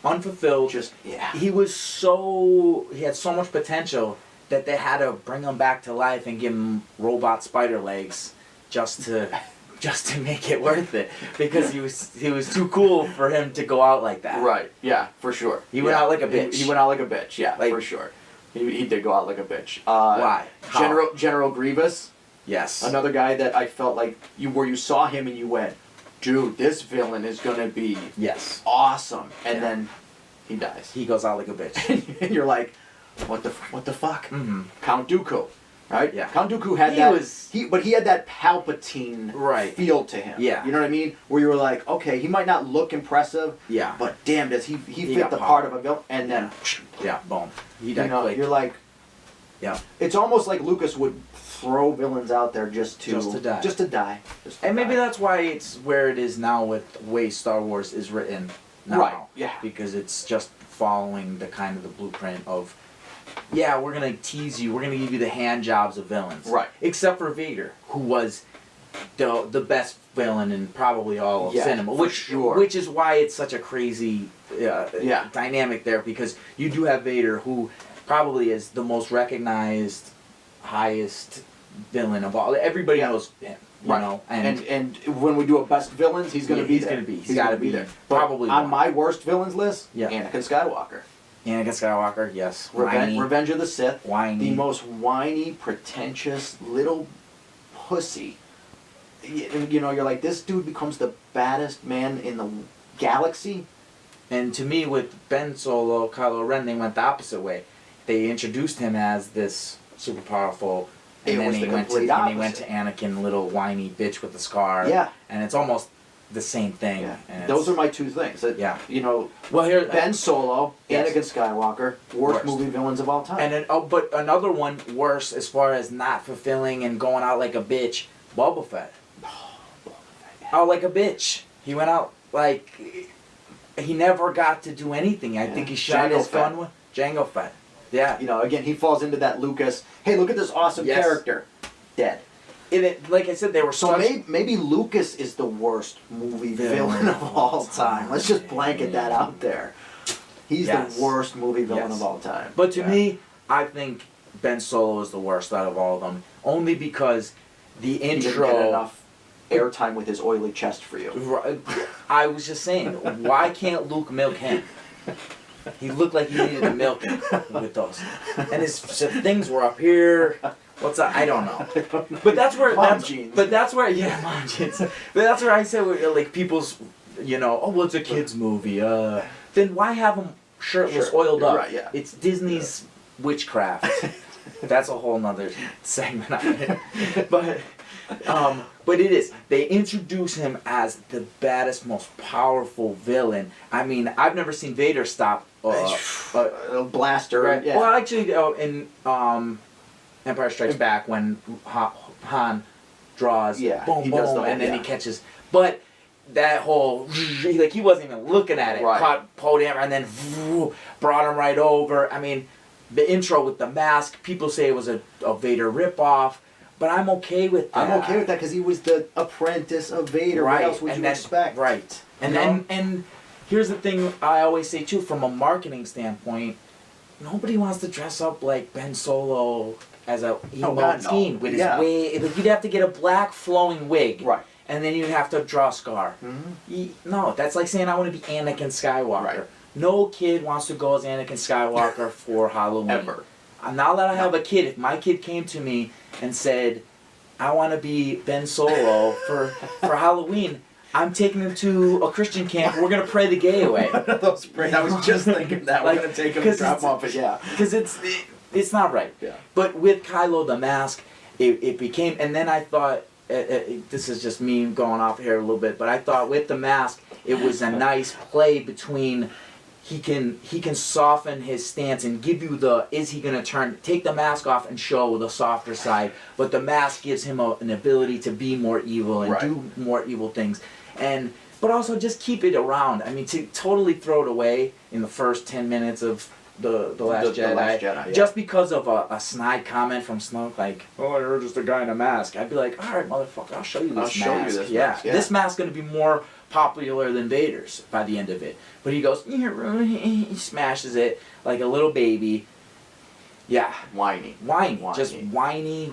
Speaker 3: unfulfilled.
Speaker 2: Just yeah.
Speaker 3: He had so much potential that they had to bring him back to life and give him robot spider legs just to make it worth it, because he was too cool for him to go out like that.
Speaker 2: Right. Yeah, for sure.
Speaker 3: He went
Speaker 2: Yeah.
Speaker 3: out like a bitch.
Speaker 2: He went out like a bitch. Yeah,
Speaker 3: Like-
Speaker 2: for sure. He did go out like a bitch.
Speaker 3: Why? How?
Speaker 2: General Grievous.
Speaker 3: Yes.
Speaker 2: Another guy that I felt like you saw him and you went, dude, this villain is gonna be
Speaker 3: Yes.
Speaker 2: awesome, and
Speaker 3: Yeah.
Speaker 2: then he dies,
Speaker 3: He goes out like a bitch.
Speaker 2: and you're like, what the fuck?
Speaker 3: Mm-hmm.
Speaker 2: Count Dooku, right?
Speaker 3: Yeah.
Speaker 2: Count Dooku had but he had that Palpatine
Speaker 3: Right.
Speaker 2: feel to him.
Speaker 3: Yeah.
Speaker 2: You know what I mean? Where you were like, okay, he might not look impressive,
Speaker 3: Yeah.
Speaker 2: but damn, does he
Speaker 3: He
Speaker 2: fit
Speaker 3: got
Speaker 2: the
Speaker 3: power.
Speaker 2: part of a villain? And then,
Speaker 3: Yeah. Boom. He
Speaker 2: you
Speaker 3: died
Speaker 2: know,
Speaker 3: quick.
Speaker 2: you're like,
Speaker 3: Yeah.
Speaker 2: it's almost like Lucas would throw villains out there just to
Speaker 3: die.
Speaker 2: Just to die. Just to
Speaker 3: And maybe
Speaker 2: die.
Speaker 3: that's why it's where it is now with the way Star Wars is written now.
Speaker 2: Right, yeah.
Speaker 3: Because it's just following the kind of the blueprint of, yeah, we're gonna tease you, we're gonna give you the hand jobs of villains.
Speaker 2: Right.
Speaker 3: Except for Vader, who was the best villain in probably all of
Speaker 2: Yeah,
Speaker 3: cinema.
Speaker 2: for
Speaker 3: Which
Speaker 2: sure.
Speaker 3: which is why it's such a crazy
Speaker 2: Yeah.
Speaker 3: dynamic there, because you do have Vader, who probably is the most recognized, highest villain of all. Everybody
Speaker 2: Yeah.
Speaker 3: knows him, you
Speaker 2: Right.
Speaker 3: know,
Speaker 2: And when we do a best villains, he's gonna
Speaker 3: Yeah,
Speaker 2: be
Speaker 3: he's
Speaker 2: there.
Speaker 3: gonna be. He's
Speaker 2: gonna
Speaker 3: gotta be
Speaker 2: there. But
Speaker 3: probably
Speaker 2: on
Speaker 3: one.
Speaker 2: my worst villains list,
Speaker 3: Yeah.
Speaker 2: Anakin Skywalker.
Speaker 3: Anakin Skywalker, yes. Whiny.
Speaker 2: Revenge of the Sith.
Speaker 3: Whiny.
Speaker 2: The most whiny, pretentious little pussy. You know, you're like, this dude becomes the baddest man in the galaxy.
Speaker 3: And to me, with Ben Solo, Kylo Ren, they went the opposite way. They introduced him as this super powerful, and
Speaker 2: It
Speaker 3: then
Speaker 2: was
Speaker 3: he
Speaker 2: the
Speaker 3: went to
Speaker 2: complete
Speaker 3: and
Speaker 2: opposite.
Speaker 3: Anakin, little whiny bitch with the scar.
Speaker 2: Yeah.
Speaker 3: And it's almost the same thing.
Speaker 2: Yeah.
Speaker 3: And
Speaker 2: Those
Speaker 3: it's-
Speaker 2: are my two things. That,
Speaker 3: Yeah.
Speaker 2: You know,
Speaker 3: well here
Speaker 2: Ben Solo,
Speaker 3: Yes.
Speaker 2: Anakin Skywalker, worst movie villains of all time.
Speaker 3: And then, but another one worse as far as not fulfilling and going out like a bitch, Boba Fett. Out like a bitch. He went out like he never got to do anything. I
Speaker 2: Yeah.
Speaker 3: think he shot
Speaker 2: Jango
Speaker 3: his
Speaker 2: Fett.
Speaker 3: gun with Jango Fett. Yeah.
Speaker 2: You know, again, he falls into that Lucas, hey, look at this awesome
Speaker 3: Yes.
Speaker 2: character. Dead.
Speaker 3: And it, like I said, they were
Speaker 2: So maybe Lucas is the worst movie villain of all time. Let's just blanket that out there. He's
Speaker 3: Yes.
Speaker 2: the worst movie villain
Speaker 3: Yes.
Speaker 2: of all time.
Speaker 3: But to
Speaker 2: Yeah.
Speaker 3: me, I think Ben Solo is the worst out of all of them, only because the
Speaker 2: he didn't
Speaker 3: intro.
Speaker 2: get enough airtime with his oily chest for you.
Speaker 3: I was just saying, why can't Luke milk him? He looked like he needed to milk him with those, and his things were up here. What's that? I don't know. But that's where
Speaker 2: Mom jeans.
Speaker 3: But that's where mom jeans. But that's where I said like people's, oh, well, it's a kids movie. Then why have him shirtless,
Speaker 2: Sure.
Speaker 3: oiled
Speaker 2: You're
Speaker 3: up?
Speaker 2: right, yeah.
Speaker 3: It's Disney's witchcraft. That's a whole nother segment on it. But it is. They introduce him as the baddest, most powerful villain. I mean, I've never seen Vader stop.
Speaker 2: A blaster.
Speaker 3: Right.
Speaker 2: Yeah.
Speaker 3: Well, actually, in Empire Strikes Back, when Han draws,
Speaker 2: Yeah,
Speaker 3: boom,
Speaker 2: he
Speaker 3: boom,
Speaker 2: does the whole-
Speaker 3: and then
Speaker 2: yeah.
Speaker 3: he catches. But that whole, he wasn't even looking at it.
Speaker 2: Right.
Speaker 3: Caught podium and then brought him right over. I mean, the intro with the mask, people say it was a Vader ripoff, but I'm okay with that.
Speaker 2: I'm okay with that because he was the apprentice of Vader.
Speaker 3: Right.
Speaker 2: What else would
Speaker 3: and
Speaker 2: you
Speaker 3: then,
Speaker 2: expect?
Speaker 3: Right. And
Speaker 2: You know?
Speaker 3: and here's the thing I always say too, from a marketing standpoint, nobody wants to dress up like Ben Solo as a emo
Speaker 2: God, no.
Speaker 3: teen with his
Speaker 2: Yeah.
Speaker 3: wig. Like, you'd have to get a black flowing wig,
Speaker 2: Right.
Speaker 3: and then you'd have to draw a scar. No, that's like saying I want to be Anakin Skywalker.
Speaker 2: Right.
Speaker 3: No kid wants to go as Anakin Skywalker for Halloween.
Speaker 2: Ever.
Speaker 3: Now that I have a kid, if my kid came to me and said, I want to be Ben Solo for Halloween, I'm taking him to a Christian camp. We're going to pray the gay away.
Speaker 2: I was just thinking that.
Speaker 3: Like,
Speaker 2: We're going to take him
Speaker 3: 'cause
Speaker 2: and drop
Speaker 3: it's-
Speaker 2: him off, but yeah.
Speaker 3: Because it's not right.
Speaker 2: Yeah.
Speaker 3: But with Kylo the Mask, it became, and then I thought, this is just me going off here a little bit, but I thought with the mask, it was a nice play between he can soften his stance and give you is he going to take the mask off and show the softer side, but the mask gives him an ability to be more evil and
Speaker 2: Right.
Speaker 3: do more evil things. But also just keep it around. I mean, to totally throw it away in the first 10 minutes of the Last Jedi,
Speaker 2: The Last Jedi, yeah.
Speaker 3: just because of a snide comment from Snoke, like, oh, you're just a guy in a mask. I'd be like, all right, motherfucker, I'll show you this
Speaker 2: I'll
Speaker 3: mask.
Speaker 2: show you this
Speaker 3: yeah.
Speaker 2: mask, yeah.
Speaker 3: This mask's going to be more popular than Vader's by the end of it. But he goes, he smashes it like a little baby. Yeah.
Speaker 2: Whiny.
Speaker 3: Whiny.
Speaker 2: Whiny.
Speaker 3: Just whiny.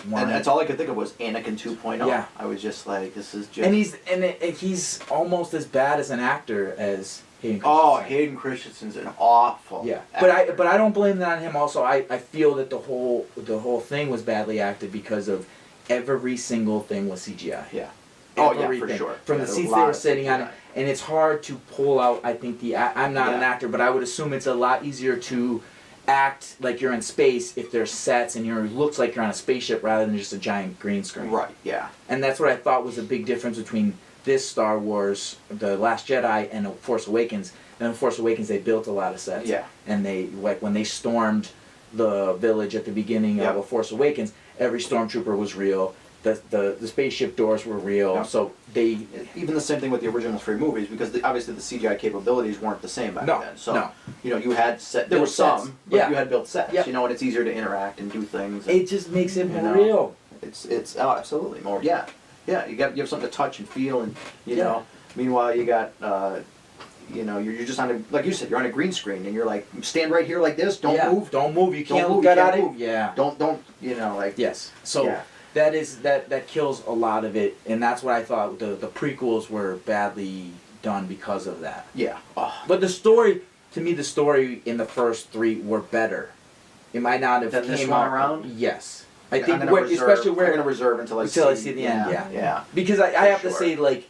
Speaker 2: And that's all I could think of was Anakin 2.0.
Speaker 3: Yeah.
Speaker 2: I was just like, this is just...
Speaker 3: And he's almost as bad as an actor as Hayden
Speaker 2: Oh,
Speaker 3: Christensen.
Speaker 2: Hayden Christensen's an awful
Speaker 3: Yeah,
Speaker 2: actor.
Speaker 3: but I don't blame that on him. Also, I feel that the whole thing was badly acted because of every single thing was CGI.
Speaker 2: Yeah. Oh, yeah, for
Speaker 3: Everything.
Speaker 2: sure.
Speaker 3: From
Speaker 2: Yeah,
Speaker 3: the
Speaker 2: there's a
Speaker 3: seats
Speaker 2: lot
Speaker 3: they were
Speaker 2: of
Speaker 3: sitting on,
Speaker 2: CGI.
Speaker 3: and it's hard to pull out. I think I'm not an
Speaker 2: Yeah.
Speaker 3: actor, but I would assume it's a lot easier to act like you're in space if there's sets and it looks like you're on a spaceship rather than just a giant green screen.
Speaker 2: Right, yeah.
Speaker 3: And that's what I thought was a big difference between this Star Wars, The Last Jedi, and The Force Awakens. And in Force Awakens, they built a lot of sets.
Speaker 2: Yeah.
Speaker 3: And they, like, when they stormed the village at the beginning
Speaker 2: Yep.
Speaker 3: of A Force Awakens, every stormtrooper was real. The spaceship doors were real.
Speaker 2: Yep.
Speaker 3: So they...
Speaker 2: Even the same thing with the original three movies, because obviously the CGI capabilities weren't the same back
Speaker 3: No,
Speaker 2: then. So,
Speaker 3: no.
Speaker 2: you had there
Speaker 3: There
Speaker 2: were
Speaker 3: were sets.
Speaker 2: some, but
Speaker 3: Yeah.
Speaker 2: you had built sets.
Speaker 3: Yep.
Speaker 2: And it's easier to interact and do things.
Speaker 3: It just makes it
Speaker 2: You
Speaker 3: more
Speaker 2: know.
Speaker 3: real.
Speaker 2: It's absolutely more. Yeah, yeah. You have something to touch and feel, and you
Speaker 3: Yeah.
Speaker 2: know. Meanwhile, you got you're just on a, like you said, you're on a green screen, and you're like, stand right here like this. Don't
Speaker 3: Yeah.
Speaker 2: move.
Speaker 3: Don't move. You
Speaker 2: Don't
Speaker 3: can't
Speaker 2: move,
Speaker 3: get
Speaker 2: you
Speaker 3: out
Speaker 2: can't
Speaker 3: of
Speaker 2: move.
Speaker 3: Yeah.
Speaker 2: Don't like.
Speaker 3: Yes. So
Speaker 2: Yeah.
Speaker 3: that kills a lot of it, and that's what I thought the prequels were badly done because of that.
Speaker 2: Yeah. Oh,
Speaker 3: But the story, to me, the story in the first three were better. It might not have
Speaker 2: Than this
Speaker 3: came
Speaker 2: one
Speaker 3: out.
Speaker 2: around?
Speaker 3: Yes, I
Speaker 2: I'm
Speaker 3: think
Speaker 2: gonna
Speaker 3: where,
Speaker 2: reserve,
Speaker 3: especially
Speaker 2: I'm
Speaker 3: where
Speaker 2: gonna reserve until I
Speaker 3: see the end. Yeah,
Speaker 2: Yeah.
Speaker 3: Because I
Speaker 2: For
Speaker 3: have to
Speaker 2: sure.
Speaker 3: say, like,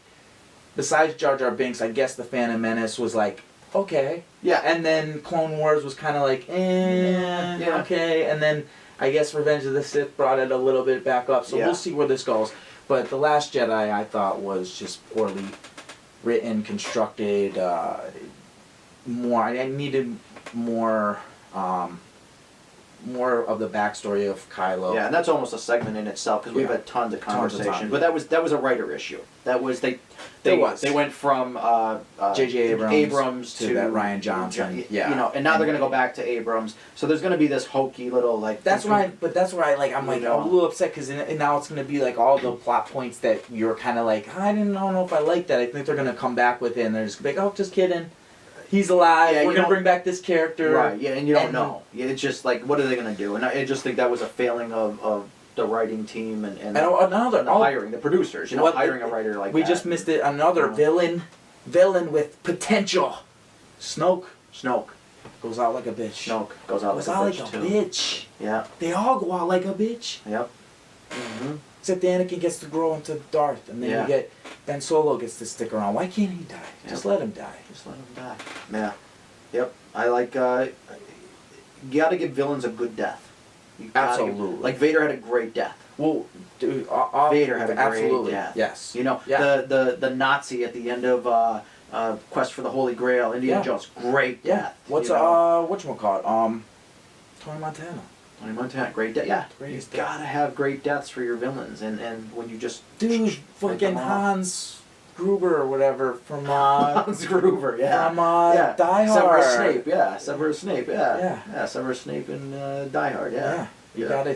Speaker 3: besides Jar Jar Binks, I guess the Phantom Menace was like okay.
Speaker 2: Yeah.
Speaker 3: And then Clone Wars was kind of like
Speaker 2: Yeah.
Speaker 3: okay, and then I guess Revenge of the Sith brought it a little bit back up. So
Speaker 2: Yeah.
Speaker 3: we'll see where this goes. But The Last Jedi, I thought, was just poorly written, constructed. I needed more of the backstory of Kylo.
Speaker 2: Yeah, and that's almost a segment in itself because we've
Speaker 3: Yeah.
Speaker 2: had tons of
Speaker 3: Tons of
Speaker 2: conversation.
Speaker 3: time.
Speaker 2: But that was a writer issue. That was they went from
Speaker 3: J.J.
Speaker 2: Abrams
Speaker 3: to that Ryan Johnson. Yeah.
Speaker 2: You know, and now they're gonna go back to Abrams. So there's gonna be this hokey little like.
Speaker 3: That's why, I'm like,
Speaker 2: You know.
Speaker 3: I'm a little upset because now it's gonna be like all the plot points that you're kind of like, I don't know if I like that. I think they're gonna come back with it and they're just gonna be like, oh, just kidding. He's alive.
Speaker 2: Yeah,
Speaker 3: We're
Speaker 2: you
Speaker 3: gonna
Speaker 2: don't-
Speaker 3: bring back this character.
Speaker 2: Right. Yeah, and you don't
Speaker 3: And-
Speaker 2: know. Yeah, it's just like, what are they gonna do? And I just think that was a failing of the writing team and
Speaker 3: And another
Speaker 2: the hiring, the producers. You know,
Speaker 3: What-
Speaker 2: hiring a writer like
Speaker 3: we
Speaker 2: that.
Speaker 3: just missed it. Another
Speaker 2: Yeah.
Speaker 3: villain with potential. Snoke
Speaker 2: Snoke.
Speaker 3: goes out like a bitch.
Speaker 2: Snoke goes out
Speaker 3: Goes
Speaker 2: like
Speaker 3: out
Speaker 2: a
Speaker 3: like
Speaker 2: bitch
Speaker 3: a
Speaker 2: too.
Speaker 3: bitch.
Speaker 2: Yeah.
Speaker 3: They all go out like a bitch.
Speaker 2: Yep. Mm-hmm.
Speaker 3: Except Anakin gets to grow into Darth, and then
Speaker 2: Yeah.
Speaker 3: you get Ben Solo gets to stick around. Why can't he die? Just
Speaker 2: Yeah.
Speaker 3: let him die.
Speaker 2: Just let him die. Yeah. Yep. I like. You gotta give villains a good death. You gotta give-
Speaker 3: Absolutely.
Speaker 2: like Vader had a great death.
Speaker 3: Well, dude,
Speaker 2: Vader had a great
Speaker 3: absolutely
Speaker 2: death.
Speaker 3: yes.
Speaker 2: You know,
Speaker 3: Yeah.
Speaker 2: the Nazi at the end of Quest for the Holy Grail, Indiana
Speaker 3: Yeah.
Speaker 2: Jones, great
Speaker 3: Yeah.
Speaker 2: death.
Speaker 3: What's
Speaker 2: you know?
Speaker 3: whatchamacallit? Tony Montana.
Speaker 2: Tony Montana, great death. Yeah,
Speaker 3: Greatest
Speaker 2: you
Speaker 3: death.
Speaker 2: gotta have great deaths for your villains, and when you just
Speaker 3: Dude,
Speaker 2: break
Speaker 3: fucking
Speaker 2: them off.
Speaker 3: Hans Gruber or whatever from
Speaker 2: Hans Gruber, yeah.
Speaker 3: from Die Hard.
Speaker 2: Severus Snape, yeah. Severus Snape, yeah.
Speaker 3: Yeah.
Speaker 2: Yeah, Severus Snape in Die Hard, yeah.
Speaker 3: Yeah. You
Speaker 2: Yeah.
Speaker 3: gotta.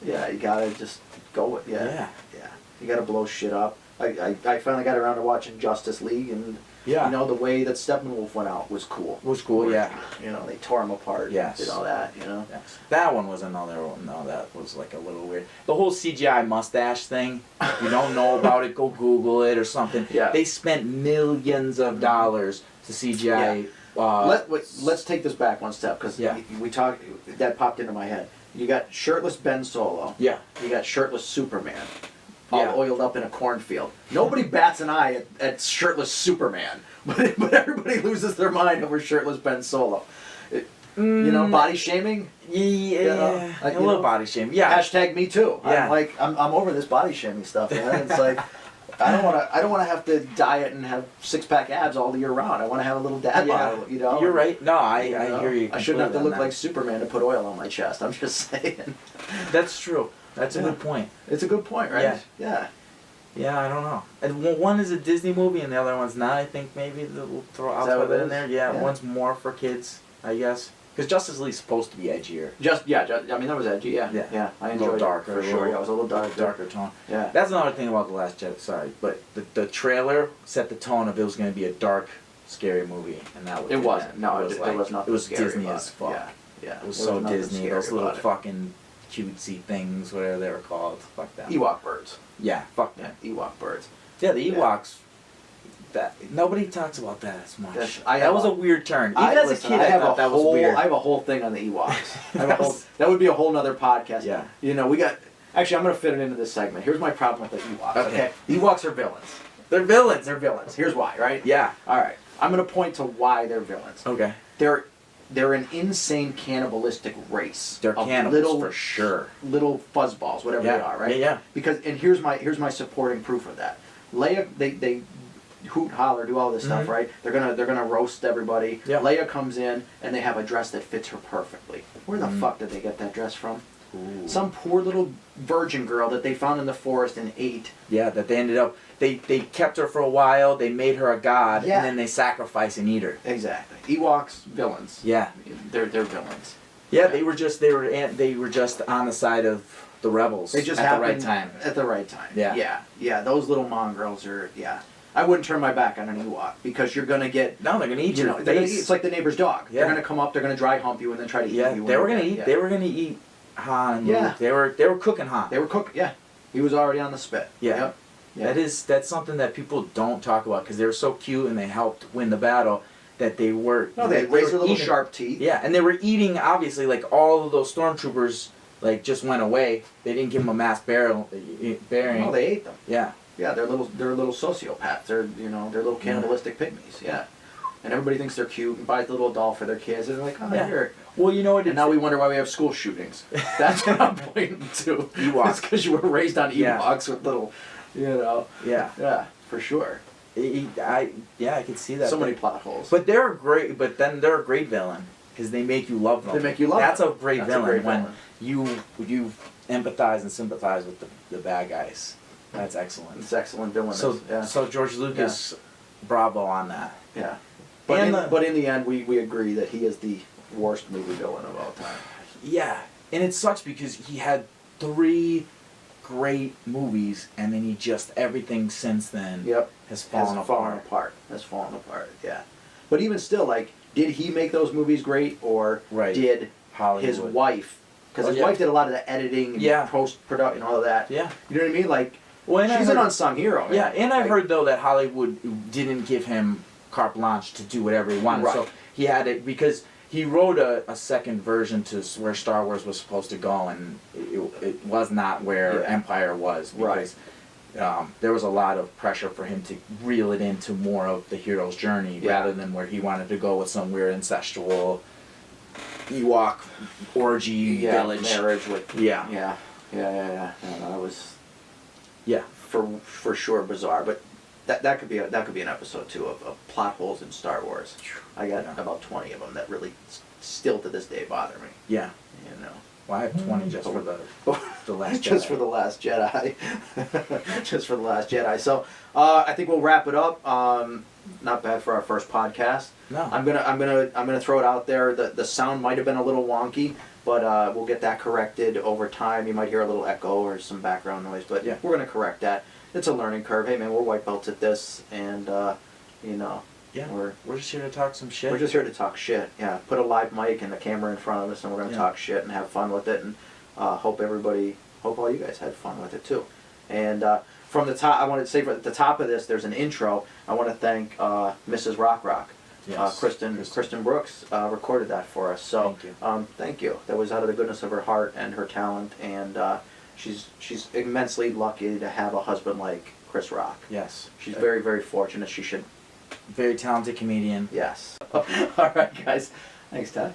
Speaker 2: Yeah, you gotta just go with
Speaker 3: Yeah.
Speaker 2: yeah. You gotta blow shit up. I finally got around to watching Justice League, and
Speaker 3: Yeah.
Speaker 2: You know, the way that Steppenwolf went out was cool.
Speaker 3: Was cool, yeah.
Speaker 2: You know, they tore him apart.
Speaker 3: Yes.
Speaker 2: Did all that. You know.
Speaker 3: Yes. That one was another one. No, that was like a little weird. The whole CGI mustache thing. If you don't know about it, go Google it or something.
Speaker 2: Yeah.
Speaker 3: They spent millions of dollars to CGI.
Speaker 2: Let's take this back one step because
Speaker 3: Yeah.
Speaker 2: we talked. That popped into my head. You got shirtless Ben Solo.
Speaker 3: Yeah.
Speaker 2: You got shirtless Superman. All
Speaker 3: Yeah.
Speaker 2: oiled up in a cornfield. Nobody bats an eye at shirtless Superman, but everybody loses their mind over shirtless Ben Solo. You know, body shaming.
Speaker 3: Yeah.
Speaker 2: Like,
Speaker 3: a
Speaker 2: you
Speaker 3: little
Speaker 2: know,
Speaker 3: body shame. Yeah.
Speaker 2: Hashtag me too.
Speaker 3: Yeah.
Speaker 2: I'm over this body shaming stuff, man. It's like I don't want to have to diet and have 6-pack abs all year round. I want to have a little dad bod, you know.
Speaker 3: You're right. No, I
Speaker 2: You know?
Speaker 3: hear you.
Speaker 2: I shouldn't have to
Speaker 3: completely
Speaker 2: look
Speaker 3: on
Speaker 2: like
Speaker 3: that.
Speaker 2: Superman to put oil on my chest. I'm just saying.
Speaker 3: That's true. That's a
Speaker 2: Yeah.
Speaker 3: good point.
Speaker 2: It's a good point, right?
Speaker 3: Yeah.
Speaker 2: Yeah.
Speaker 3: Yeah, I don't know. And one is a Disney movie, and the other one's not. I think maybe we'll throw
Speaker 2: Is that
Speaker 3: I'll
Speaker 2: what
Speaker 3: put
Speaker 2: it
Speaker 3: that in
Speaker 2: is?
Speaker 3: there. Yeah,
Speaker 2: Yeah.
Speaker 3: one's more for kids, I guess. Because Justice League's supposed to be edgier,
Speaker 2: I mean, that was edgy. Yeah.
Speaker 3: Yeah.
Speaker 2: I
Speaker 3: A
Speaker 2: enjoyed
Speaker 3: little
Speaker 2: it
Speaker 3: darker,
Speaker 2: for
Speaker 3: a
Speaker 2: sure.
Speaker 3: little
Speaker 2: Yeah, it was a little darker.
Speaker 3: darker tone.
Speaker 2: Yeah.
Speaker 3: That's another thing about The Last Jedi. Sorry, but the trailer set the tone of it was going to be a dark, scary movie, and that was
Speaker 2: It wasn't. No,
Speaker 3: it was
Speaker 2: there was nothing
Speaker 3: It was
Speaker 2: scary
Speaker 3: Disney
Speaker 2: about
Speaker 3: as
Speaker 2: it.
Speaker 3: fuck.
Speaker 2: Yeah. Yeah.
Speaker 3: It was
Speaker 2: There
Speaker 3: so
Speaker 2: nothing
Speaker 3: Disney.
Speaker 2: scary
Speaker 3: Those little
Speaker 2: about it.
Speaker 3: fucking cutesy things, whatever they were called. Fuck them.
Speaker 2: Ewok birds.
Speaker 3: Yeah, fuck
Speaker 2: Yeah,
Speaker 3: them.
Speaker 2: Ewok birds.
Speaker 3: Yeah, the
Speaker 2: Yeah.
Speaker 3: Ewoks. That nobody talks about that as much.
Speaker 2: I
Speaker 3: that
Speaker 2: have
Speaker 3: was
Speaker 2: a-
Speaker 3: a weird turn. Even as a kid, I
Speaker 2: have
Speaker 3: thought
Speaker 2: a
Speaker 3: that was
Speaker 2: whole,
Speaker 3: weird.
Speaker 2: I have a whole thing on the Ewoks.
Speaker 3: That was-
Speaker 2: That would be a whole nother podcast.
Speaker 3: Yeah.
Speaker 2: You know, we got. Actually, I'm going to fit it into this segment. Here's my problem with the Ewoks.
Speaker 3: Okay.
Speaker 2: Ewoks are villains.
Speaker 3: They're villains.
Speaker 2: They're villains. Here's why, right?
Speaker 3: Yeah.
Speaker 2: All right. I'm going to point to why they're villains.
Speaker 3: Okay.
Speaker 2: They're an insane cannibalistic race.
Speaker 3: They're
Speaker 2: of
Speaker 3: cannibals
Speaker 2: little,
Speaker 3: for sure.
Speaker 2: little fuzzballs, whatever
Speaker 3: Yeah.
Speaker 2: they are, right?
Speaker 3: Yeah, yeah.
Speaker 2: Because here's my supporting proof of that. Leia, they hoot, holler, do all this stuff,
Speaker 3: Mhm.
Speaker 2: right? They're gonna roast everybody.
Speaker 3: Yeah.
Speaker 2: Leia comes in and they have a dress that fits her perfectly. Where the
Speaker 3: Mhm.
Speaker 2: fuck did they get that dress from?
Speaker 3: Ooh.
Speaker 2: Some poor little virgin girl that they found in the forest and ate.
Speaker 3: Yeah, that they ended up. They kept her for a while. They made her a god,
Speaker 2: Yeah.
Speaker 3: and then they sacrifice and eat her.
Speaker 2: Exactly. Ewoks, villains.
Speaker 3: Yeah.
Speaker 2: They're villains.
Speaker 3: Yeah, they were just on the side of the rebels.
Speaker 2: They just
Speaker 3: at the
Speaker 2: happen
Speaker 3: right time.
Speaker 2: At the right time.
Speaker 3: Yeah.
Speaker 2: Yeah. Those little mongrels are. Yeah. I wouldn't turn my back on an Ewok because you're gonna get.
Speaker 3: No, they're gonna eat
Speaker 2: You
Speaker 3: your
Speaker 2: know, they're gonna
Speaker 3: face.
Speaker 2: eat, it's like the neighbor's dog.
Speaker 3: Yeah.
Speaker 2: They're gonna come up. They're gonna dry hump you and then try to eat
Speaker 3: yeah,
Speaker 2: you.
Speaker 3: they were
Speaker 2: when
Speaker 3: gonna
Speaker 2: you're
Speaker 3: eat.
Speaker 2: dead.
Speaker 3: They were gonna eat Han. and
Speaker 2: Yeah.
Speaker 3: Luke. They were cooking Han.
Speaker 2: They were cooked. Yeah. He was already on the spit.
Speaker 3: Yeah.
Speaker 2: Yep. Yeah.
Speaker 3: That's something that people don't talk about because they were so cute and they helped win the battle that they were.
Speaker 2: No, they
Speaker 3: were
Speaker 2: raised their little
Speaker 3: eating-
Speaker 2: sharp teeth.
Speaker 3: Yeah, and they were eating. Obviously, like all of those stormtroopers, like just went away. They didn't give them a mass burying.
Speaker 2: No, they ate them.
Speaker 3: Yeah.
Speaker 2: Yeah, they're little sociopaths. They're little cannibalistic pygmies. Yeah. And everybody thinks they're cute and buys the little doll for their kids. And they're like, oh,
Speaker 3: Yeah.
Speaker 2: here.
Speaker 3: Well, you know what?
Speaker 2: And now we wonder why we have school shootings. That's what I'm pointing to.
Speaker 3: Ewoks.
Speaker 2: It's because you were raised on
Speaker 3: Yeah.
Speaker 2: Ewoks with little,
Speaker 3: Yeah.
Speaker 2: Yeah, for sure.
Speaker 3: I could see that.
Speaker 2: So many plot holes.
Speaker 3: But they're a great. But then they're a great villain because they make you love them.
Speaker 2: They make you love
Speaker 3: That's
Speaker 2: them.
Speaker 3: a great
Speaker 2: That's a
Speaker 3: villain
Speaker 2: great
Speaker 3: when
Speaker 2: villain.
Speaker 3: you empathize and sympathize with the bad guys. That's excellent.
Speaker 2: It's excellent villain.
Speaker 3: So George Lucas, bravo on that.
Speaker 2: Yeah. But
Speaker 3: And
Speaker 2: in the end, we agree that he is the worst movie villain of all time.
Speaker 3: Yeah, and it sucks because he had 3 great movies, and then he just everything since then
Speaker 2: Yep.
Speaker 3: has fallen apart.
Speaker 2: Has fallen apart. Yeah. But even still, like, did he make those movies great, or
Speaker 3: Right.
Speaker 2: did
Speaker 3: Hollywood.
Speaker 2: his wife? Because
Speaker 3: Oh,
Speaker 2: his
Speaker 3: yeah.
Speaker 2: wife did a lot of the editing, and
Speaker 3: Yeah.
Speaker 2: post production, and all of that.
Speaker 3: Yeah.
Speaker 2: You know what I mean? Like,
Speaker 3: Well, and I
Speaker 2: she's
Speaker 3: heard-
Speaker 2: an unsung hero. Man.
Speaker 3: Yeah, and I
Speaker 2: Like,
Speaker 3: heard though that Hollywood didn't give him carte blanche to do whatever he wanted.
Speaker 2: Right.
Speaker 3: So he had it because he wrote a second version to where Star Wars was supposed to go, and it was not where
Speaker 2: Yeah.
Speaker 3: Empire was
Speaker 2: Right.
Speaker 3: because there was a lot of pressure for him to reel it into more of the hero's journey
Speaker 2: Yeah.
Speaker 3: rather than where he wanted to go with some weird incestual Ewok orgy village.
Speaker 2: marriage with.
Speaker 3: Yeah.
Speaker 2: Yeah. No, that was
Speaker 3: Yeah.
Speaker 2: for sure bizarre, but that could be an episode too of plot holes in Star Wars. I got
Speaker 3: Yeah.
Speaker 2: about 20 of them that really still to this day bother me.
Speaker 3: Yeah.
Speaker 2: You know,
Speaker 3: Well, I have 20 just for the Last Jedi.
Speaker 2: just for the Last Jedi, just for the Last Jedi. So I think we'll wrap it up. Not bad for our first podcast.
Speaker 3: No.
Speaker 2: I'm gonna throw it out there. The sound might have been a little wonky, but we'll get that corrected over time. You might hear a little echo or some background noise, but
Speaker 3: Yeah.
Speaker 2: we're gonna correct that. It's a learning curve. Hey man, we're white belts at this, and
Speaker 3: Yeah.
Speaker 2: We're
Speaker 3: just here to talk some shit.
Speaker 2: We're just here to talk shit. Yeah, put a live mic and the camera in front of us, and we're gonna
Speaker 3: Yeah.
Speaker 2: talk shit and have fun with it, and hope all you guys had fun with it too. And from the top, I wanted to say at the top of this, there's an intro. I want to thank Mrs. Rock Rock.
Speaker 3: Yes.
Speaker 2: Kristen Brooks recorded that for us. So
Speaker 3: Thank you.
Speaker 2: thank you. That was out of the goodness of her heart and her talent, and she's immensely lucky to have a husband like Chris Rock.
Speaker 3: Yes.
Speaker 2: She's very, very fortunate. She should.
Speaker 3: Very talented comedian.
Speaker 2: Yes. All right, guys. Thanks, Ty.